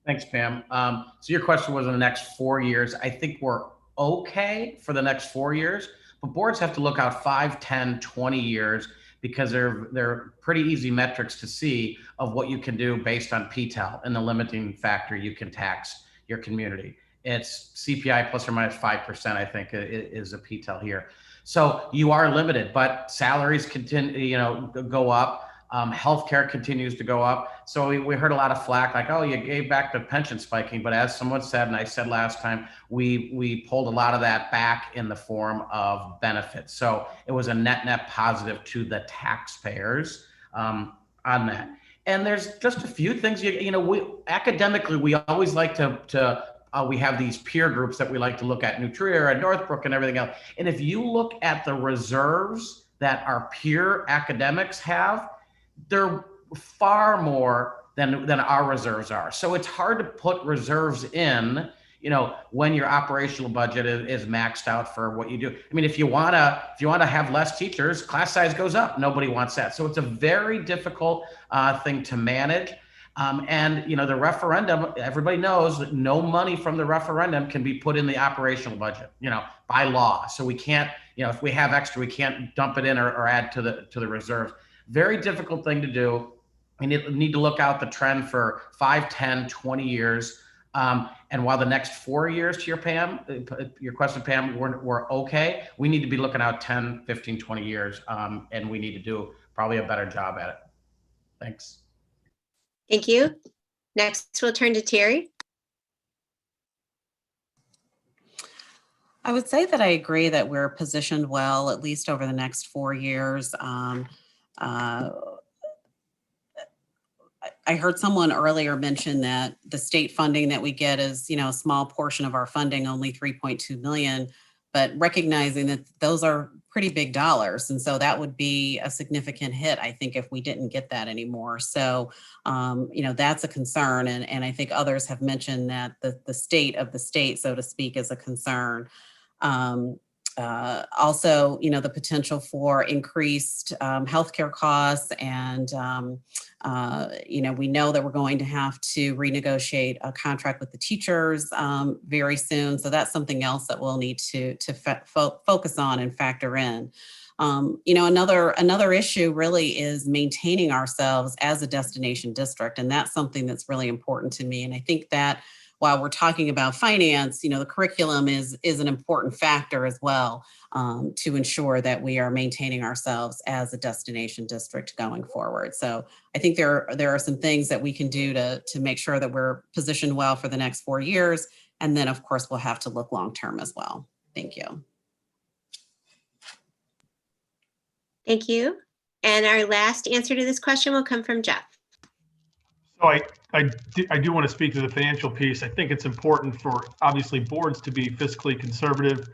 G: Thanks, Pam. So your question was in the next 4 years. I think we're okay for the next 4 years, but boards have to look out 5, 10, 20 years, because they're pretty easy metrics to see of what you can do based on PTEL and the limiting factor you can tax your community. It's CPI plus or minus 5%, I think, is a PTEL here. So you are limited, but salaries continue, go up. Healthcare continues to go up. So we heard a lot of flack like, oh, you gave back the pension spiking. But as someone said, and I said last time, we pulled a lot of that back in the form of benefits. So it was a net positive to the taxpayers on that. And there's just a few things, academically, we always like to we have these peer groups that we like to look at, New Trier and Northbrook and everything else. And if you look at the reserves that our peer academics have, they're far more than our reserves are. So it's hard to put reserves in, when your operational budget is maxed out for what you do. I mean, if you wanna have less teachers, class size goes up. Nobody wants that. So it's a very difficult thing to manage. And the referendum, everybody knows that no money from the referendum can be put in the operational budget, by law. So we can't, if we have extra, we can't dump it in or add to the reserves. Very difficult thing to do. We need to look out the trend for 5, 10, 20 years. And while the next 4 years, to your question, Pam, we're okay, we need to be looking out 10, 15, 20 years. And we need to do probably a better job at it. Thanks.
A: Thank you. Next, we'll turn to Terri.
H: I would say that I agree that we're positioned well, at least over the next 4 years. I heard someone earlier mention that the state funding that we get is, a small portion of our funding, only 3.2 million, but recognizing that those are pretty big dollars. And so that would be a significant hit, I think, if we didn't get that anymore. So, that's a concern. And I think others have mentioned that the state of the state, so to speak, is a concern. Also, the potential for increased healthcare costs, and we know that we're going to have to renegotiate a contract with the teachers very soon. So that's something else that we'll need to focus on and factor in. Another issue really is maintaining ourselves as a destination district, and that's something that's really important to me. And I think that while we're talking about finance, the curriculum is an important factor as well to ensure that we are maintaining ourselves as a destination district going forward. So I think there are some things that we can do to make sure that we're positioned well for the next 4 years. And then, of course, we'll have to look long-term as well. Thank you.
A: Thank you. And our last answer to this question will come from Jeff.
I: So I do want to speak to the financial piece. I think it's important for, obviously, boards to be fiscally conservative.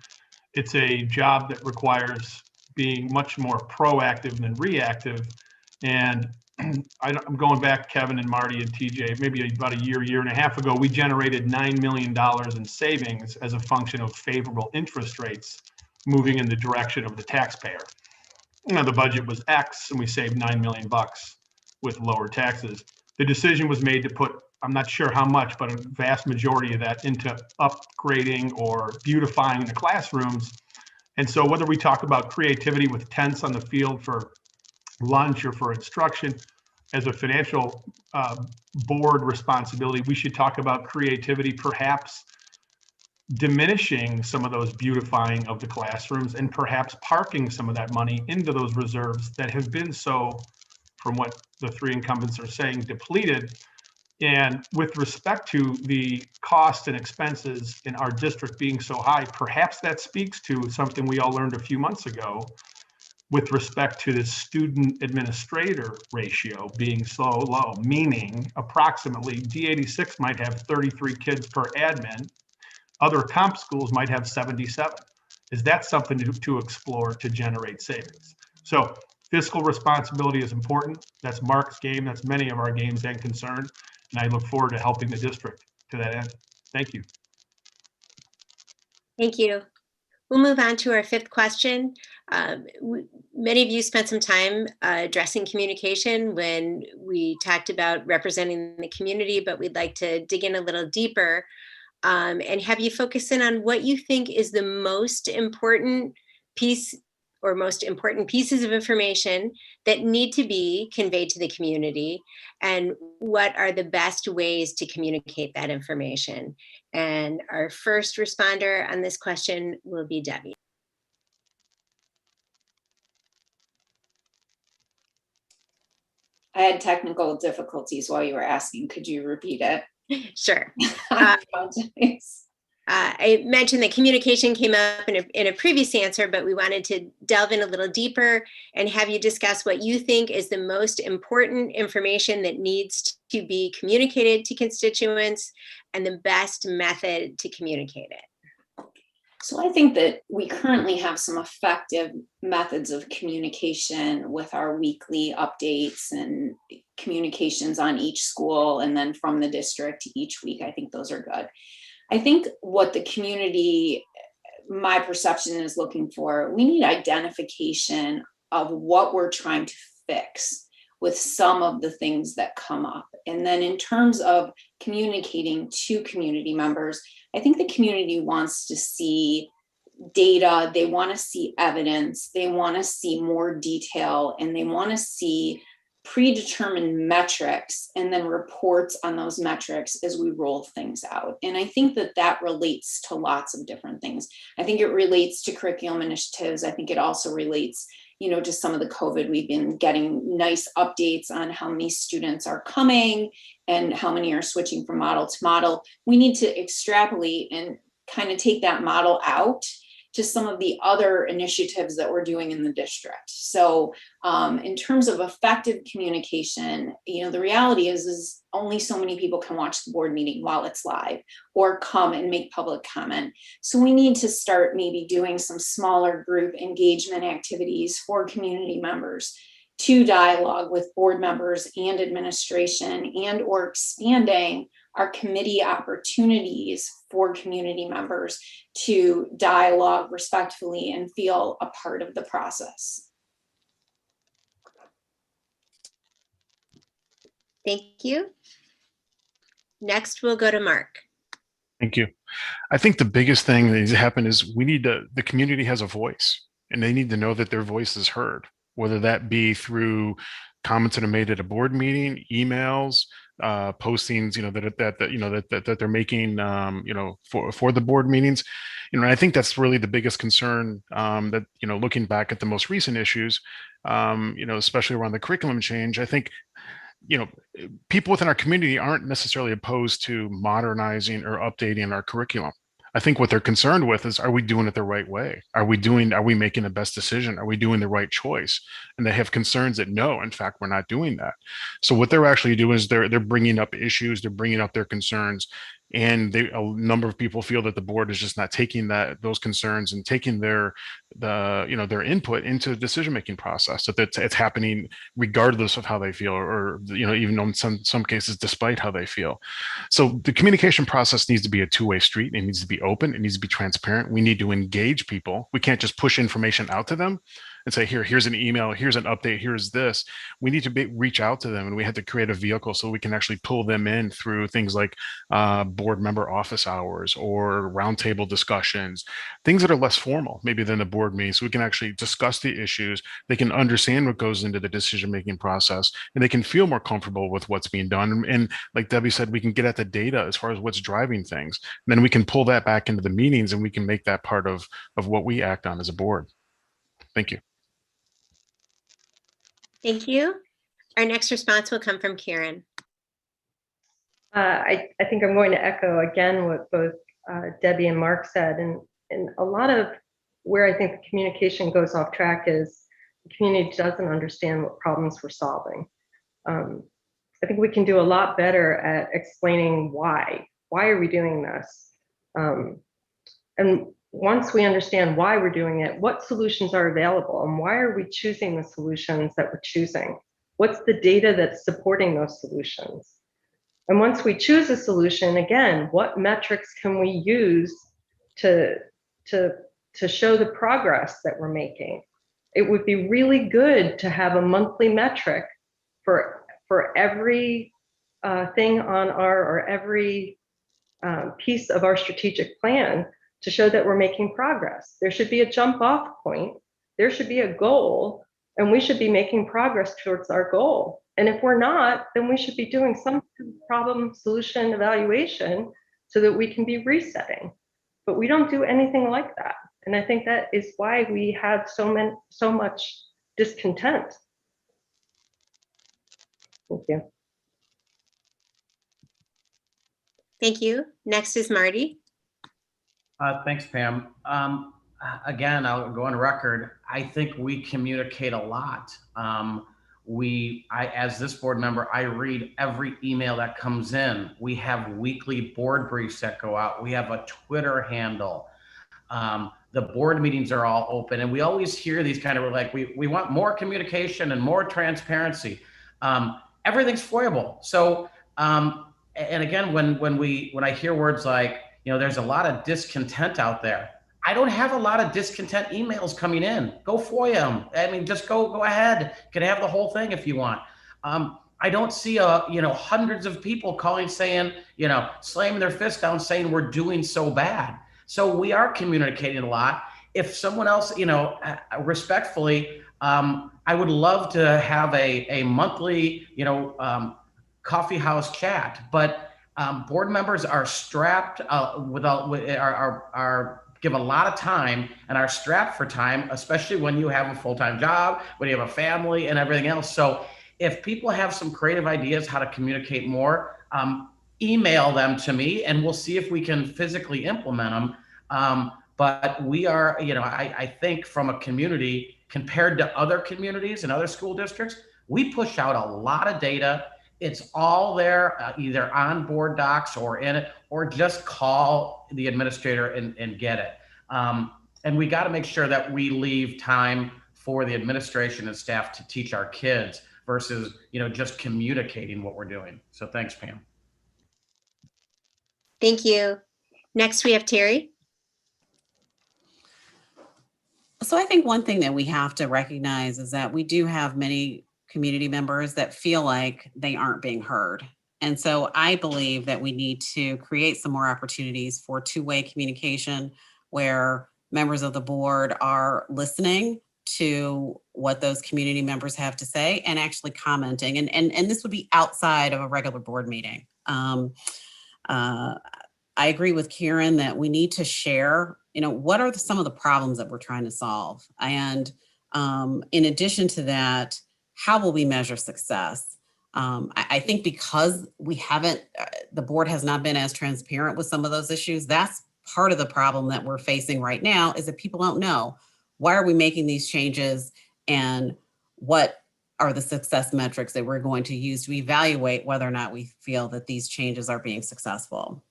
I: It's a job that requires being much more proactive than reactive. And I'm going back, Kevin and Marty and TJ, maybe about a year and a half ago, we generated $9 million in savings as a function of favorable interest rates moving in the direction of the taxpayer. The budget was X and we saved $9 million with lower taxes. The decision was made to put, I'm not sure how much, but a vast majority of that into upgrading or beautifying the classrooms. And so whether we talk about creativity with tents on the field for lunch or for instruction, as a financial board responsibility, we should talk about creativity, perhaps diminishing some of those beautifying of the classrooms and perhaps parking some of that money into those reserves that have been so, from what the three incumbents are saying, depleted. And with respect to the costs and expenses in our district being so high, perhaps that speaks to something we all learned a few months ago with respect to the student administrator ratio being so low, meaning approximately D86 might have 33 kids per admin. Other comp schools might have 77. Is that something to explore to generate savings? So fiscal responsibility is important. That's Mark's game. That's many of our games and concern. And I look forward to helping the district to that end. Thank you.
A: Thank you. We'll move on to our fifth question. Many of you spent some time addressing communication when we talked about representing the community, but we'd like to dig in a little deeper and have you focus in on what you think is the most important piece or most important pieces of information that need to be conveyed to the community, and what are the best ways to communicate that information. And our first responder on this question will be Debbie.
D: I had technical difficulties while you were asking. Could you repeat it?
A: Sure.
D: I apologize.
A: I mentioned that communication came up in a previous answer, but we wanted to delve in a little deeper and have you discuss what you think is the most important information that needs to be communicated to constituents and the best method to communicate it.
D: So I think that we currently have some effective methods of communication with our weekly updates and communications on each school and then from the district each week. I think those are good. I think what the community, my perception is looking for, we need identification of what we're trying to fix with some of the things that come up. And then in terms of communicating to community members, I think the community wants to see data, they want to see evidence, they want to see more detail, and they want to see predetermined metrics and then reports on those metrics as we roll things out. And I think that that relates to lots of different things. I think it relates to curriculum initiatives. I think it also relates, to some of the COVID, we've been getting nice updates on how many students are coming and how many are switching from model to model. We need to extrapolate and kind of take that model out to some of the other initiatives that we're doing in the district. So in terms of effective communication, the reality is only so many people can watch the board meeting while it's live or come and make public comment. So we need to start maybe doing some smaller group engagement activities for community members to dialogue with board members and administration and or expanding our committee opportunities for community members to dialogue respectfully and feel a part of the process.
A: Thank you. Next, we'll go to Mark.
E: Thank you. I think the biggest thing that needs to happen is the community has a voice and they need to know that their voice is heard, whether that be through comments that are made at a board meeting, emails, postings, that they're making, for the board meetings. And I think that's really the biggest concern, that, looking back at the most recent issues, especially around the curriculum change, I think, people within our community aren't necessarily opposed to modernizing or updating our curriculum. I think what they're concerned with is, are we doing it the right way? Are we making the best decision? Are we doing the right choice? And they have concerns that no, in fact, we're not doing that. So what they're actually doing is they're bringing up issues, they're bringing up their concerns. And a number of people feel that the board is just not taking those concerns and taking their input into the decision-making process. So that it's happening regardless of how they feel, or even in some cases, despite how they feel. So the communication process needs to be a two-way street. It needs to be open. It needs to be transparent. We need to engage people. We can't just push information out to them and say, here's an email, here's an update, here's this. We need to reach out to them, and we have to create a vehicle so we can actually pull them in through things like board member office hours or roundtable discussions, things that are less formal maybe than the board meeting, so we can actually discuss the issues. They can understand what goes into the decision-making process, and they can feel more comfortable with what's being done. And like Debbie said, we can get at the data as far as what's driving things. And then we can pull that back into the meetings, and we can make that part of what we act on as a board. Thank you.
A: Thank you. Our next response will come from Karen.
F: I think I'm going to echo again what both Debbie and Mark said. And a lot of where I think the communication goes off track is the community doesn't understand what problems we're solving. I think we can do a lot better at explaining why. Why are we doing this? And once we understand why we're doing it, what solutions are available and why are we choosing the solutions that we're choosing? What's the data that's supporting those solutions? And once we choose a solution, again, what metrics can we use to show the progress that we're making? It would be really good to have a monthly metric for every thing on every piece of our strategic plan to show that we're making progress. There should be a jump off point. There should be a goal, and we should be making progress towards our goal. And if we're not, then we should be doing some problem solution evaluation so that we can be resetting. But we don't do anything like that. And I think that is why we have so much discontent. Thank you.
A: Thank you. Next is Marty.
G: Thanks, Pam. Again, I'll go on record. I think we communicate a lot. As this board member, I read every email that comes in. We have weekly board briefs that go out. We have a Twitter handle. The board meetings are all open, and we always hear these kind of like, we want more communication and more transparency. Everything's foiable. So, and again, when I hear words like, there's a lot of discontent out there. I don't have a lot of discontent emails coming in. Go FOIA them. I mean, just go ahead. You can have the whole thing if you want. I don't see hundreds of people calling saying, slamming their fist down saying we're doing so bad. So we are communicating a lot. If someone else, respectfully, I would love to have a monthly, coffee house chat, but board members are strapped give a lot of time and are strapped for time, especially when you have a full-time job, when you have a family and everything else. So if people have some creative ideas how to communicate more, email them to me and we'll see if we can physically implement them. But we are, I think from a community compared to other communities and other school districts, we push out a lot of data. It's all there, either on board docs or in it, or just call the administrator and get it. And we got to make sure that we leave time for the administration and staff to teach our kids versus, just communicating what we're doing. So thanks, Pam.
A: Thank you. Next, we have Terri.
H: So I think one thing that we have to recognize is that we do have many community members that feel like they aren't being heard. And so I believe that we need to create some more opportunities for two-way communication where members of the board are listening to what those community members have to say and actually commenting. And this would be outside of a regular board meeting. I agree with Karen that we need to share, what are some of the problems that we're trying to solve? And in addition to that, how will we measure success? I think because we haven't, the board has not been as transparent with some of those issues. That's part of the problem that we're facing right now is that people don't know why are we making these changes and what are the success metrics that we're going to use to evaluate whether or not we feel that these changes are being successful.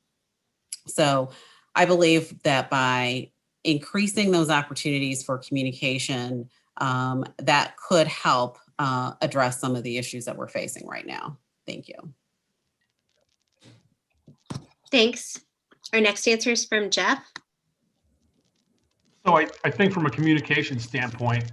H: So I believe that by increasing those opportunities for communication, that could help address some of the issues that we're facing right now. Thank you.
A: Thanks. Our next answer is from Jeff.
I: So I think from a communication standpoint,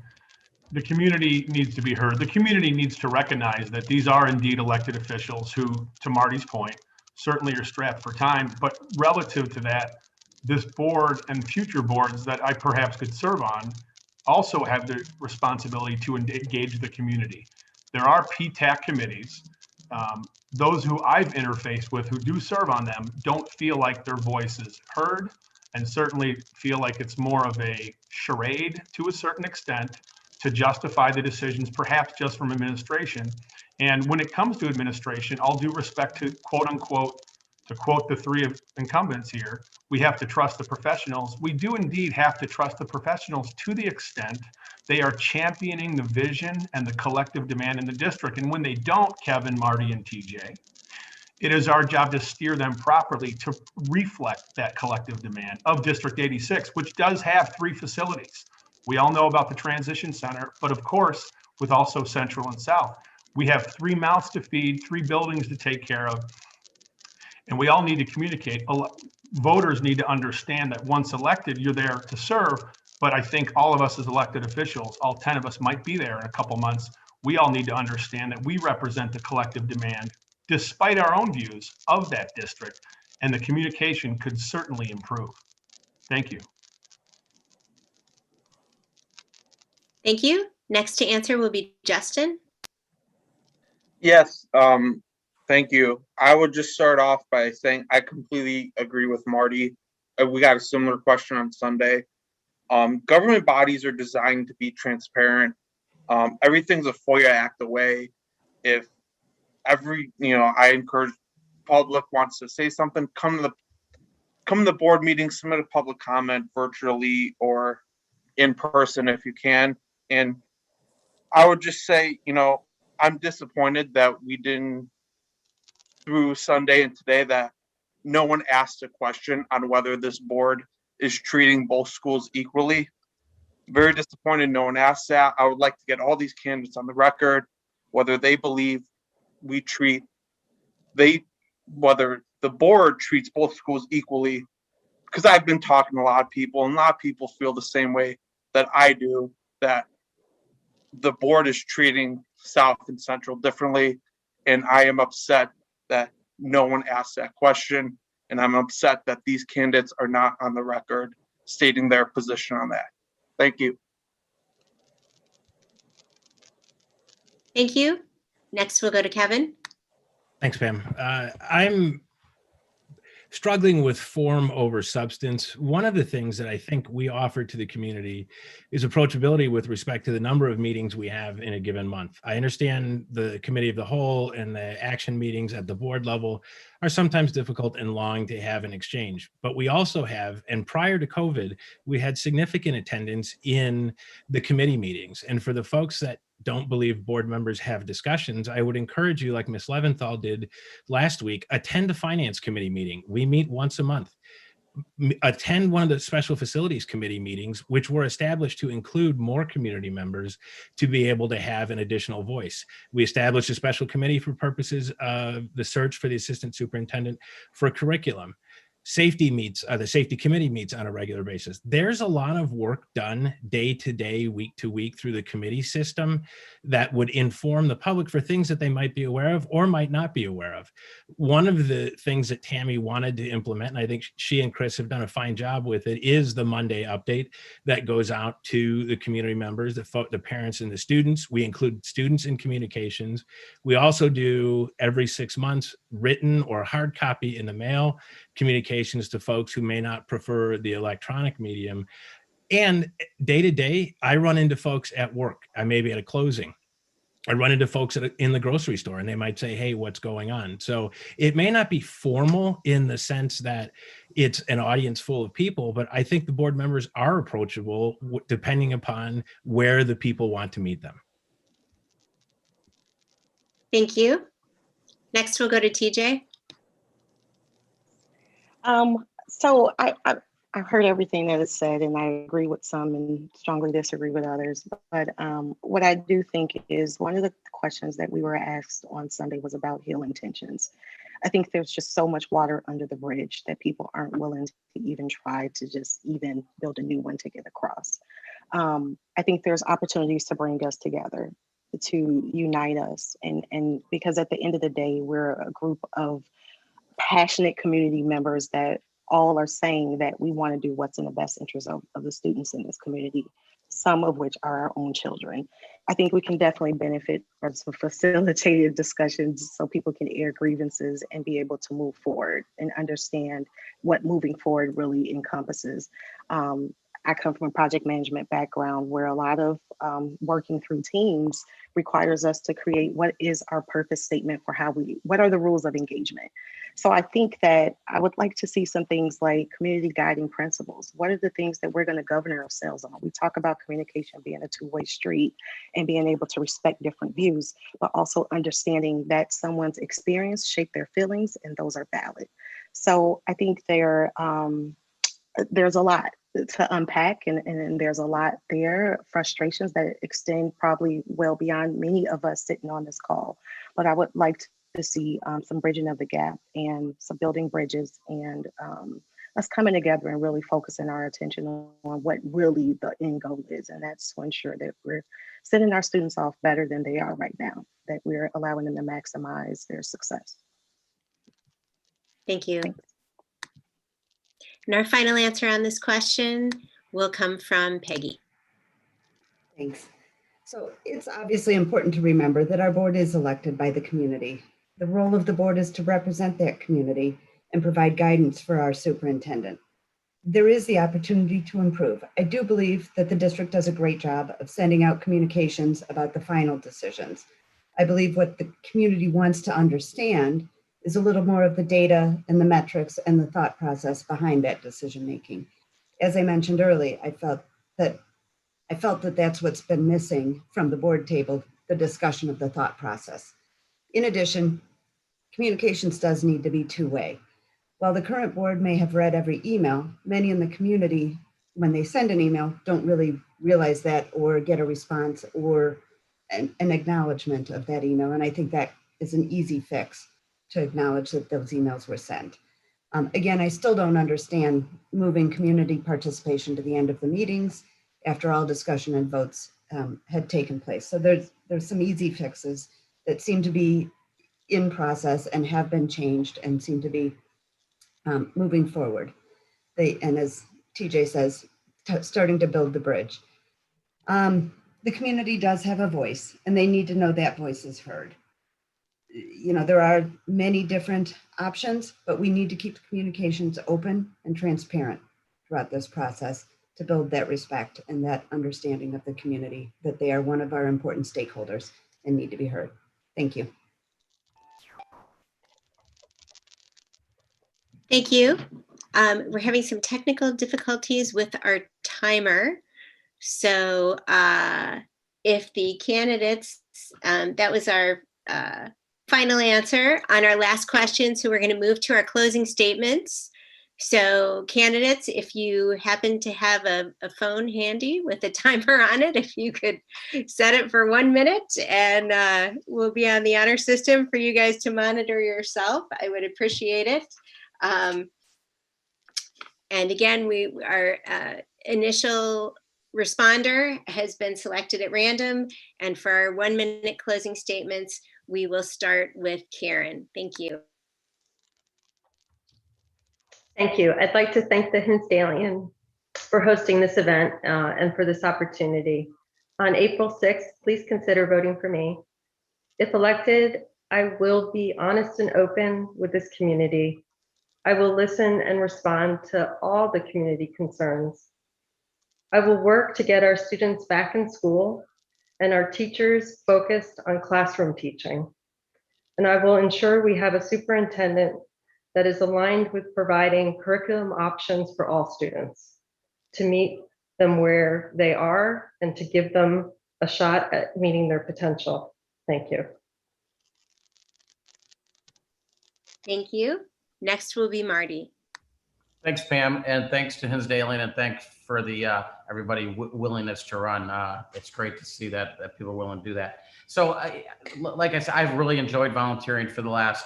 I: the community needs to be heard. The community needs to recognize that these are indeed elected officials who, to Marty's point, certainly are strapped for time. But relative to that, this board and future boards that I perhaps could serve on also have the responsibility to engage the community. There are PTAC committees. Those who I've interfaced with who do serve on them don't feel like their voice is heard and certainly feel like it's more of a charade to a certain extent to justify the decisions, perhaps just from administration. And when it comes to administration, all due respect to quote unquote, to quote the three incumbents here, we have to trust the professionals. We do indeed have to trust the professionals to the extent they are championing the vision and the collective demand in the district. And when they don't, Kevin, Marty, and TJ, it is our job to steer them properly to reflect that collective demand of District 86, which does have 3 facilities. We all know about the transition center, but of course, with also Central and South. We have 3 mouths to feed, 3 buildings to take care of, and we all need to communicate. Voters need to understand that once elected, you're there to serve, but I think all of us as elected officials, all 10 of us might be there in a couple months, we all need to understand that we represent the collective demand despite our own views of that district, and the communication could certainly improve. Thank you.
A: Thank you. Next to answer will be Justin.
J: Yes, thank you. I would just start off by saying I completely agree with Marty. We got a similar question on Sunday. Government bodies are designed to be transparent. Everything's a FOIA act away. If I encourage public wants to say something, come to the board meeting, submit a public comment virtually or in person if you can. And I would just say, I'm disappointed that we didn't, through Sunday and today, that no one asked a question on whether this board is treating both schools equally. Very disappointed no one asked that. I would like to get all these candidates on the record, whether they believe whether the board treats both schools equally. Because I've been talking to a lot of people, and a lot of people feel the same way that I do, that the board is treating South and Central differently. And I am upset that no one asked that question. And I'm upset that these candidates are not on the record stating their position on that. Thank you.
A: Thank you. Next, we'll go to Kevin.
K: Thanks, Pam. I'm struggling with form over substance. One of the things that I think we offer to the community is approachability with respect to the number of meetings we have in a given month. I understand the committee of the whole and the action meetings at the board level are sometimes difficult and long to have an exchange, but we also have, and prior to COVID, we had significant attendance in the committee meetings. And for the folks that don't believe board members have discussions, I would encourage you, like Ms. Levinthal did last week, attend a finance committee meeting. We meet once a month. Attend one of the special facilities committee meetings, which were established to include more community members to be able to have an additional voice. We established a special committee for purposes of the search for the assistant superintendent for curriculum. Safety meets, the safety committee meets on a regular basis. There's a lot of work done day to day, week to week through the committee system that would inform the public for things that they might be aware of or might not be aware of. One of the things that Tammy wanted to implement, and I think she and Chris have done a fine job with it, is the Monday update that goes out to the community members, the parents and the students. We include students in communications. We also do every 6 months written or hard copy in the mail communications to folks who may not prefer the electronic medium. And day to day, I run into folks at work. I may be at a closing. I run into folks in the grocery store and they might say, hey, what's going on? So it may not be formal in the sense that it's an audience full of people, but I think the board members are approachable depending upon where the people want to meet them.
A: Thank you. Next, we'll go to TJ.
B: So I heard everything that is said, and I agree with some and strongly disagree with others. But what I do think is one of the questions that we were asked on Sunday was about healing tensions. I think there's just so much water under the bridge that people aren't willing to even try to just even build a new one to get across. I think there's opportunities to bring us together, to unite us, and because at the end of the day, we're a group of passionate community members that all are saying that we want to do what's in the best interest of the students in this community, some of which are our own children. I think we can definitely benefit from some facilitated discussions so people can air grievances and be able to move forward and understand what moving forward really encompasses. I come from a project management background where a lot of working through teams requires us to create what is our purpose statement for what are the rules of engagement. So I think that I would like to see some things like community guiding principles. What are the things that we're going to govern ourselves on? We talk about communication being a two-way street and being able to respect different views, but also understanding that someone's experience shaped their feelings and those are valid. So I think there's a lot to unpack and there's a lot there, frustrations that extend probably well beyond many of us sitting on this call. But I would like to see some bridging of the gap and some building bridges and us coming together and really focusing our attention on what really the end goal is. And that's to ensure that we're sending our students off better than they are right now, that we're allowing them to maximize their success.
A: Thank you. Thanks. And our final answer on this question will come from Peggy.
C: Thanks. So it's obviously important to remember that our board is elected by the community. The role of the board is to represent that community and provide guidance for our superintendent. There is the opportunity to improve. I do believe that the district does a great job of sending out communications about the final decisions. I believe what the community wants to understand is a little more of the data and the metrics and the thought process behind that decision making. As I mentioned earlier, I felt that that's what's been missing from the board table, the discussion of the thought process. In addition, communications does need to be two-way. While the current board may have read every email, many in the community, when they send an email, don't really realize that or get a response or an acknowledgement of that email. And I think that is an easy fix to acknowledge that those emails were sent. Again, I still don't understand moving community participation to the end of the meetings after all discussion and votes had taken place. So there's some easy fixes that seem to be in process and have been changed and seem to be moving forward. And as TJ says, starting to build the bridge. The community does have a voice and they need to know that voice is heard. You know, there are many different options, but we need to keep the communications open and transparent throughout this process to build that respect and that understanding of the community, that they are one of our important stakeholders and need to be heard. Thank you.
A: Thank you. We're having some technical difficulties with our timer. So if the candidates, that was our final answer on our last question. So we're going to move to our closing statements. So candidates, if you happen to have a phone handy with a timer on it, if you could set it for 1 minute and we'll be on the honor system for you guys to monitor yourself, I would appreciate it. And again, our initial responder has been selected at random. And for our 1 minute closing statements, we will start with Karen. Thank you.
F: Thank you. I'd like to thank the Hinsdalean for hosting this event and for this opportunity. On April 6th, please consider voting for me. If elected, I will be honest and open with this community. I will listen and respond to all the community concerns. I will work to get our students back in school and our teachers focused on classroom teaching. And I will ensure we have a superintendent that is aligned with providing curriculum options for all students to meet them where they are and to give them a shot at meeting their potential. Thank you.
A: Thank you. Next will be Marty.
G: Thanks, Pam, and thanks to Hinsdalean, and thanks for the everybody willingness to run. It's great to see that people are willing to do that. So, like I said, I've really enjoyed volunteering for the last,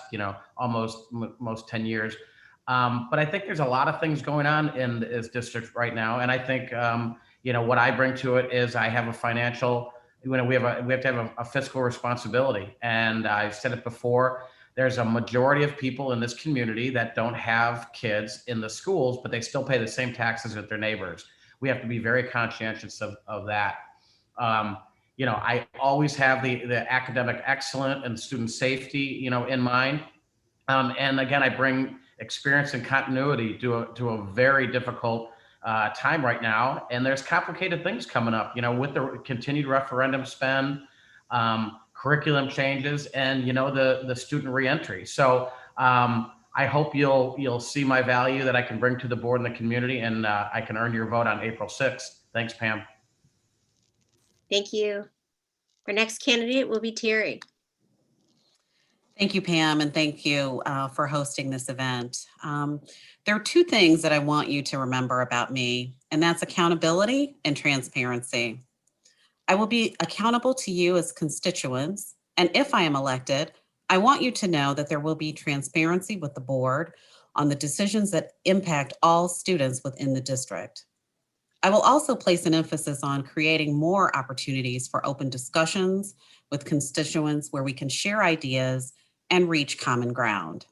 G: almost 10 years. But I think there's a lot of things going on in this district right now, and I think what I bring to it is I have a financial. We have to have a fiscal responsibility, and I've said it before. There's a majority of people in this community that don't have kids in the schools, but they still pay the same taxes as their neighbors. We have to be very conscientious of that. I always have the academic excellence and student safety, in mind. And again, I bring experience and continuity to a very difficult time right now. And there's complicated things coming up, with the continued referendum spend, curriculum changes, and the student reentry. So I hope you'll see my value that I can bring to the board and the community, and I can earn your vote on April 6th. Thanks, Pam.
A: Thank you. Our next candidate will be Terri.
H: Thank you, Pam, and thank you for hosting this event. There are two things that I want you to remember about me, and that's accountability and transparency. I will be accountable to you as constituents, and if I am elected, I want you to know that there will be transparency with the board on the decisions that impact all students within the district. I will also place an emphasis on creating more opportunities for open discussions with constituents where we can share ideas and reach common ground.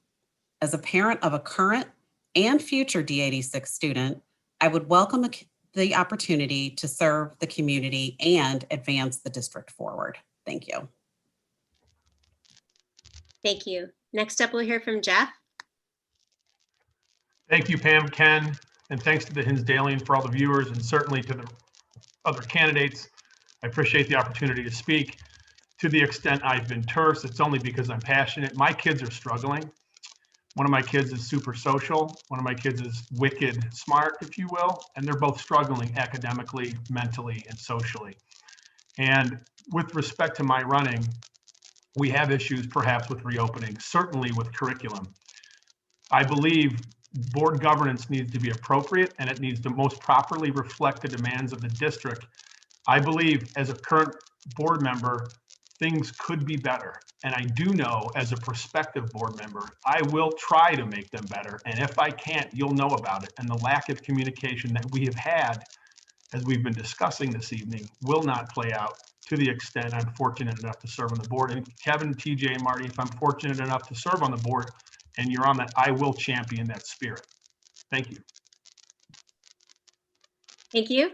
H: As a parent of a current and future D86 student, I would welcome the opportunity to serve the community and advance the district forward. Thank you.
A: Thank you. Next up, we'll hear from Jeff.
I: Thank you, Pam, Ken, and thanks to the Hinsdalean for all the viewers, and certainly to the other candidates. I appreciate the opportunity to speak. to the extent I've been terse, it's only because I'm passionate. My kids are struggling. One of my kids is super social. One of my kids is wicked smart, if you will, and they're both struggling academically, mentally, and socially. And with respect to my running, we have issues perhaps with reopening, certainly with curriculum. I believe board governance needs to be appropriate and it needs to most properly reflect the demands of the district. I believe as a current board member, things could be better. And I do know as a prospective board member, I will try to make them better. And if I can't, you'll know about it. And the lack of communication that we have had, as we've been discussing this evening, will not play out to the extent I'm fortunate enough to serve on the board. And Kevin, TJ, and Marty, if I'm fortunate enough to serve on the board and you're on that, I will champion that spirit. Thank you.
A: Thank you.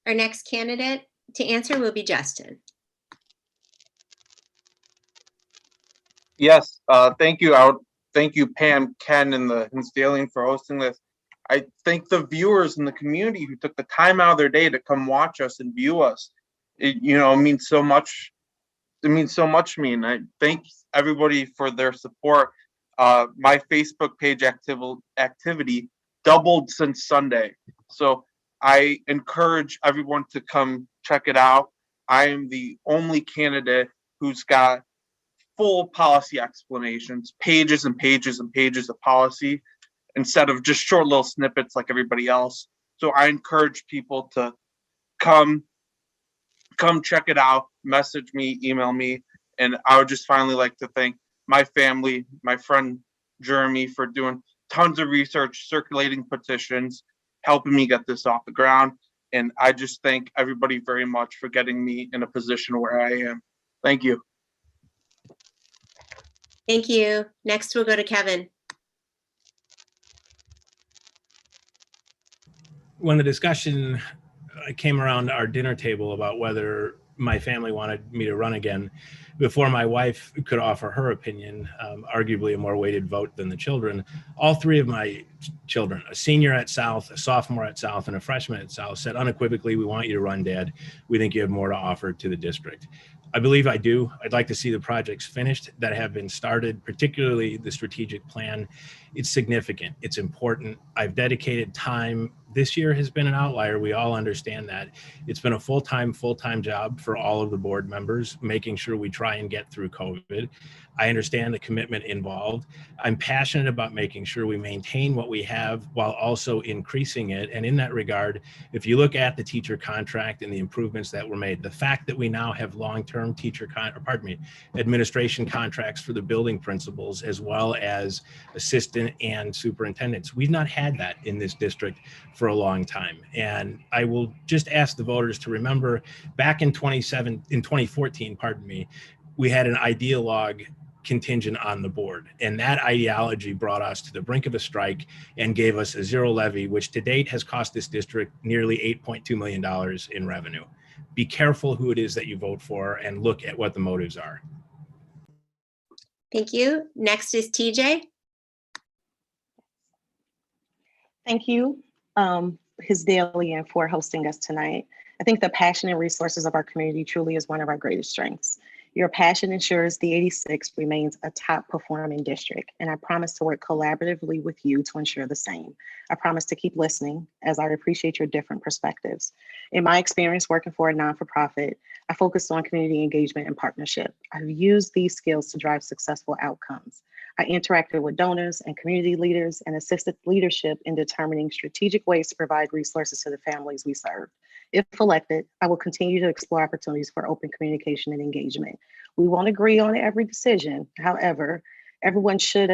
A: Our next candidate to answer will be Justin.
J: Yes, thank you. Thank you, Pam, Ken, and the Hinsdalean for hosting this. I thank the viewers in the community who took the time out of their day to come watch us and view us. It means so much. It means so much to me, and I thank everybody for their support. My Facebook page activity doubled since Sunday, so I encourage everyone to come check it out. I am the only candidate who's got full policy explanations, pages and pages and pages of policy, instead of just short little snippets like everybody else. So I encourage people to come check it out, message me, email me. And I would just finally like to thank my family, my friend Jeremy, for doing tons of research, circulating petitions, helping me get this off the ground. And I just thank everybody very much for getting me in a position where I am. Thank you.
A: Thank you. Next, we'll go to Kevin.
K: When the discussion came around our dinner table about whether my family wanted me to run again, before my wife could offer her opinion, arguably a more weighted vote than the children, all three of my children, a senior at South, a sophomore at South, and a freshman at South, said unequivocally, "We want you to run, Dad. We think you have more to offer to the district." I believe I do. I'd like to see the projects finished that have been started, particularly the strategic plan. It's significant. It's important. I've dedicated time. This year has been an outlier. We all understand that. It's been a full-time job for all of the board members, making sure we try and get through COVID. I understand the commitment involved. I'm passionate about making sure we maintain what we have while also increasing it. And in that regard, if you look at the teacher contract and the improvements that were made, the fact that we now have long-term administration contracts for the building principals, as well as assistant and superintendents. We've not had that in this district for a long time. And I will just ask the voters to remember back in 2014, we had an ideologue contingent on the board. And that ideology brought us to the brink of a strike and gave us a zero levy, which to date has cost this district nearly $8.2 million in revenue. Be careful who it is that you vote for and look at what the motives are.
A: Thank you. Next is TJ.
B: Thank you, Hinsdalean, for hosting us tonight. I think the passion and resources of our community truly is one of our greatest strengths. Your passion ensures the 86 remains a top performing district, and I promise to work collaboratively with you to ensure the same. I promise to keep listening, as I appreciate your different perspectives. In my experience working for a non-for-profit, I focused on community engagement and partnership. I've used these skills to drive successful outcomes. I interacted with donors and community leaders and assisted leadership in determining strategic ways to provide resources to the families we serve. If elected, I will continue to explore opportunities for open communication and engagement. We won't agree on every decision. However, everyone should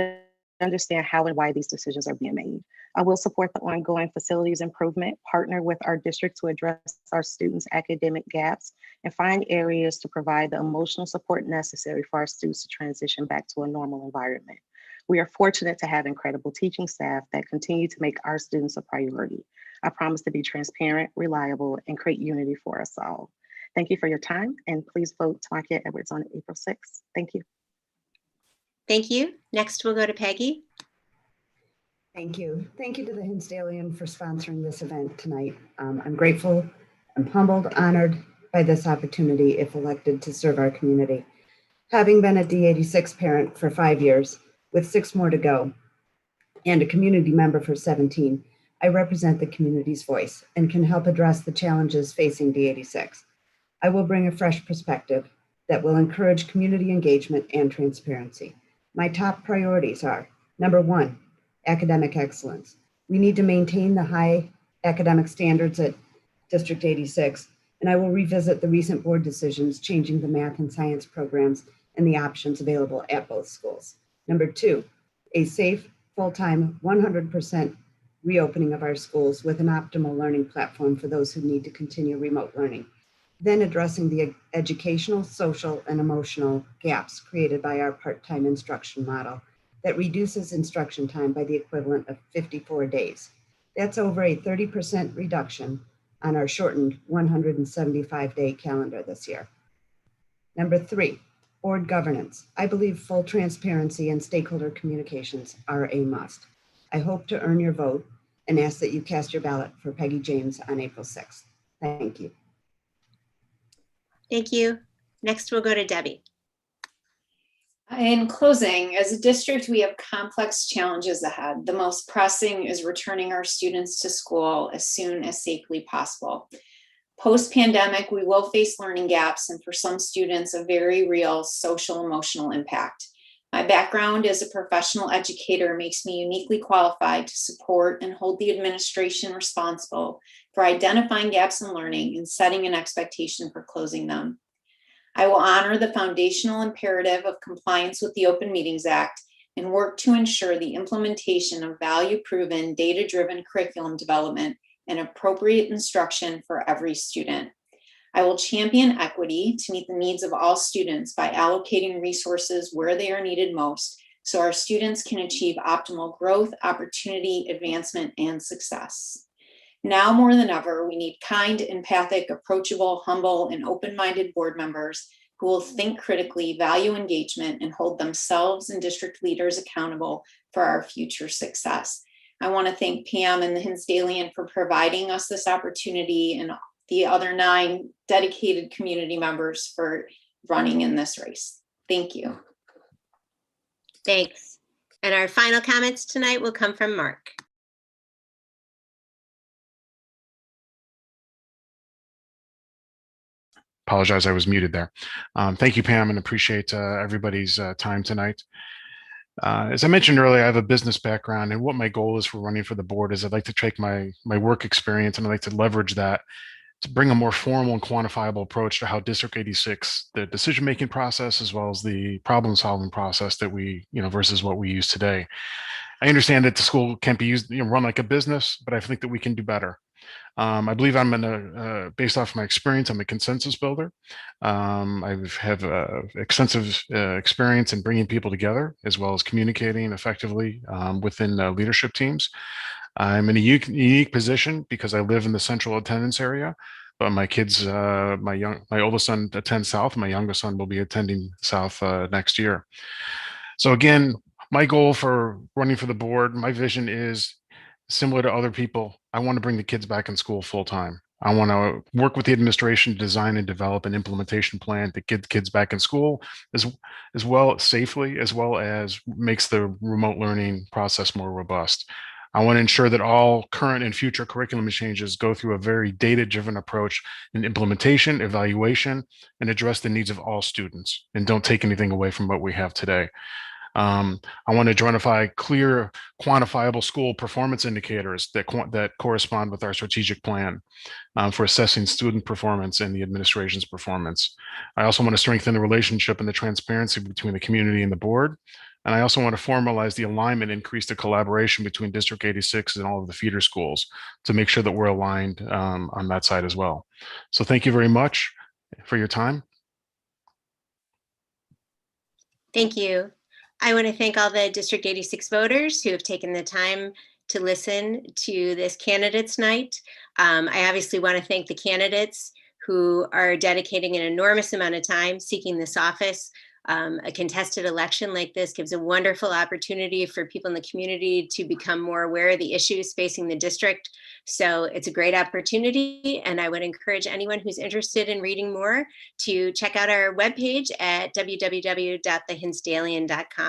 B: understand how and why these decisions are being made. I will support the ongoing facilities improvement, partner with our district to address our students' academic gaps, and find areas to provide the emotional support necessary for our students to transition back to a normal environment. We are fortunate to have incredible teaching staff that continue to make our students a priority. I promise to be transparent, reliable, and create unity for us all. Thank you for your time, and please vote Tamarkia Edwards on April 6th. Thank you.
A: Thank you. Next, we'll go to Peggy.
C: Thank you. Thank you to the Hinsdalean for sponsoring this event tonight. I'm grateful, I'm humbled, honored, by this opportunity if elected to serve our community. Having been a D86 parent for 5 years, with 6 more to go, and a community member for 17, I represent the community's voice and can help address the challenges facing D86. I will bring a fresh perspective that will encourage community engagement and transparency. My top priorities are, number 1, academic excellence. We need to maintain the high academic standards at District 86, and I will revisit the recent board decisions changing the math and science programs and the options available at both schools. Number 2, a safe, full-time, 100% reopening of our schools with an optimal learning platform for those who need to continue remote learning. Then addressing the educational, social, and emotional gaps created by our part-time instruction model that reduces instruction time by the equivalent of 54 days. That's over a 30% reduction on our shortened 175-day calendar this year. Number 3, board governance. I believe full transparency and stakeholder communications are a must. I hope to earn your vote and ask that you cast your ballot for Peggy James on April 6th. Thank you.
A: Thank you. Next, we'll go to Debbie.
D: In closing, as a district, we have complex challenges ahead. The most pressing is returning our students to school as soon as safely possible. Post-pandemic, we will face learning gaps and for some students, a very real social emotional impact. My background as a professional educator makes me uniquely qualified to support and hold the administration responsible for identifying gaps in learning and setting an expectation for closing them. I will honor the foundational imperative of compliance with the Open Meetings Act and work to ensure the implementation of value-proven, data-driven curriculum development and appropriate instruction for every student. I will champion equity to meet the needs of all students by allocating resources where they are needed most so our students can achieve optimal growth, opportunity, advancement, and success. Now more than ever, we need kind, empathic, approachable, humble, and open-minded board members who will think critically, value engagement, and hold themselves and district leaders accountable for our future success. I want to thank Pam and the Hinsdalean for providing us this opportunity and the other 9 dedicated community members for running in this race. Thank you.
A: Thanks. And our final comments tonight will come from Mark.
E: Apologize, I was muted there. Thank you, Pam, and appreciate everybody's time tonight. As I mentioned earlier, I have a business background, and what my goal is for running for the board is I'd like to take my work experience and I'd like to leverage that to bring a more formal and quantifiable approach to how District 86, the decision-making process, as well as the problem-solving process that we, versus what we use today. I understand that the school can't be used, run like a business, but I think that we can do better. I believe I'm based off my experience, I'm a consensus builder. I have extensive experience in bringing people together, as well as communicating effectively within leadership teams. I'm in a unique position because I live in the central attendance area, but my kids, my oldest son attends South, and my youngest son will be attending South next year. So again, my goal for running for the board, my vision is similar to other people. I want to bring the kids back in school full time. I want to work with the administration to design and develop an implementation plan to get the kids back in school as well safely, as well as makes the remote learning process more robust. I want to ensure that all current and future curriculum changes go through a very data-driven approach in implementation, evaluation, and address the needs of all students and don't take anything away from what we have today. I want to identify clear, quantifiable school performance indicators that correspond with our strategic plan for assessing student performance and the administration's performance. I also want to strengthen the relationship and the transparency between the community and the board. And I also want to formalize the alignment, increase the collaboration between District 86 and all of the feeder schools to make sure that we're aligned on that side as well. So thank you very much for your time.
A: Thank you. I want to thank all the District 86 voters who have taken the time to listen to this candidates night. I obviously want to thank the candidates who are dedicating an enormous amount of time seeking this office A contested election like this gives a wonderful opportunity for people in the community to become more aware of the issues facing the district. So it's a great opportunity, and I would encourage anyone who's interested in reading more to check out our webpage at www.thehinsdalean.com.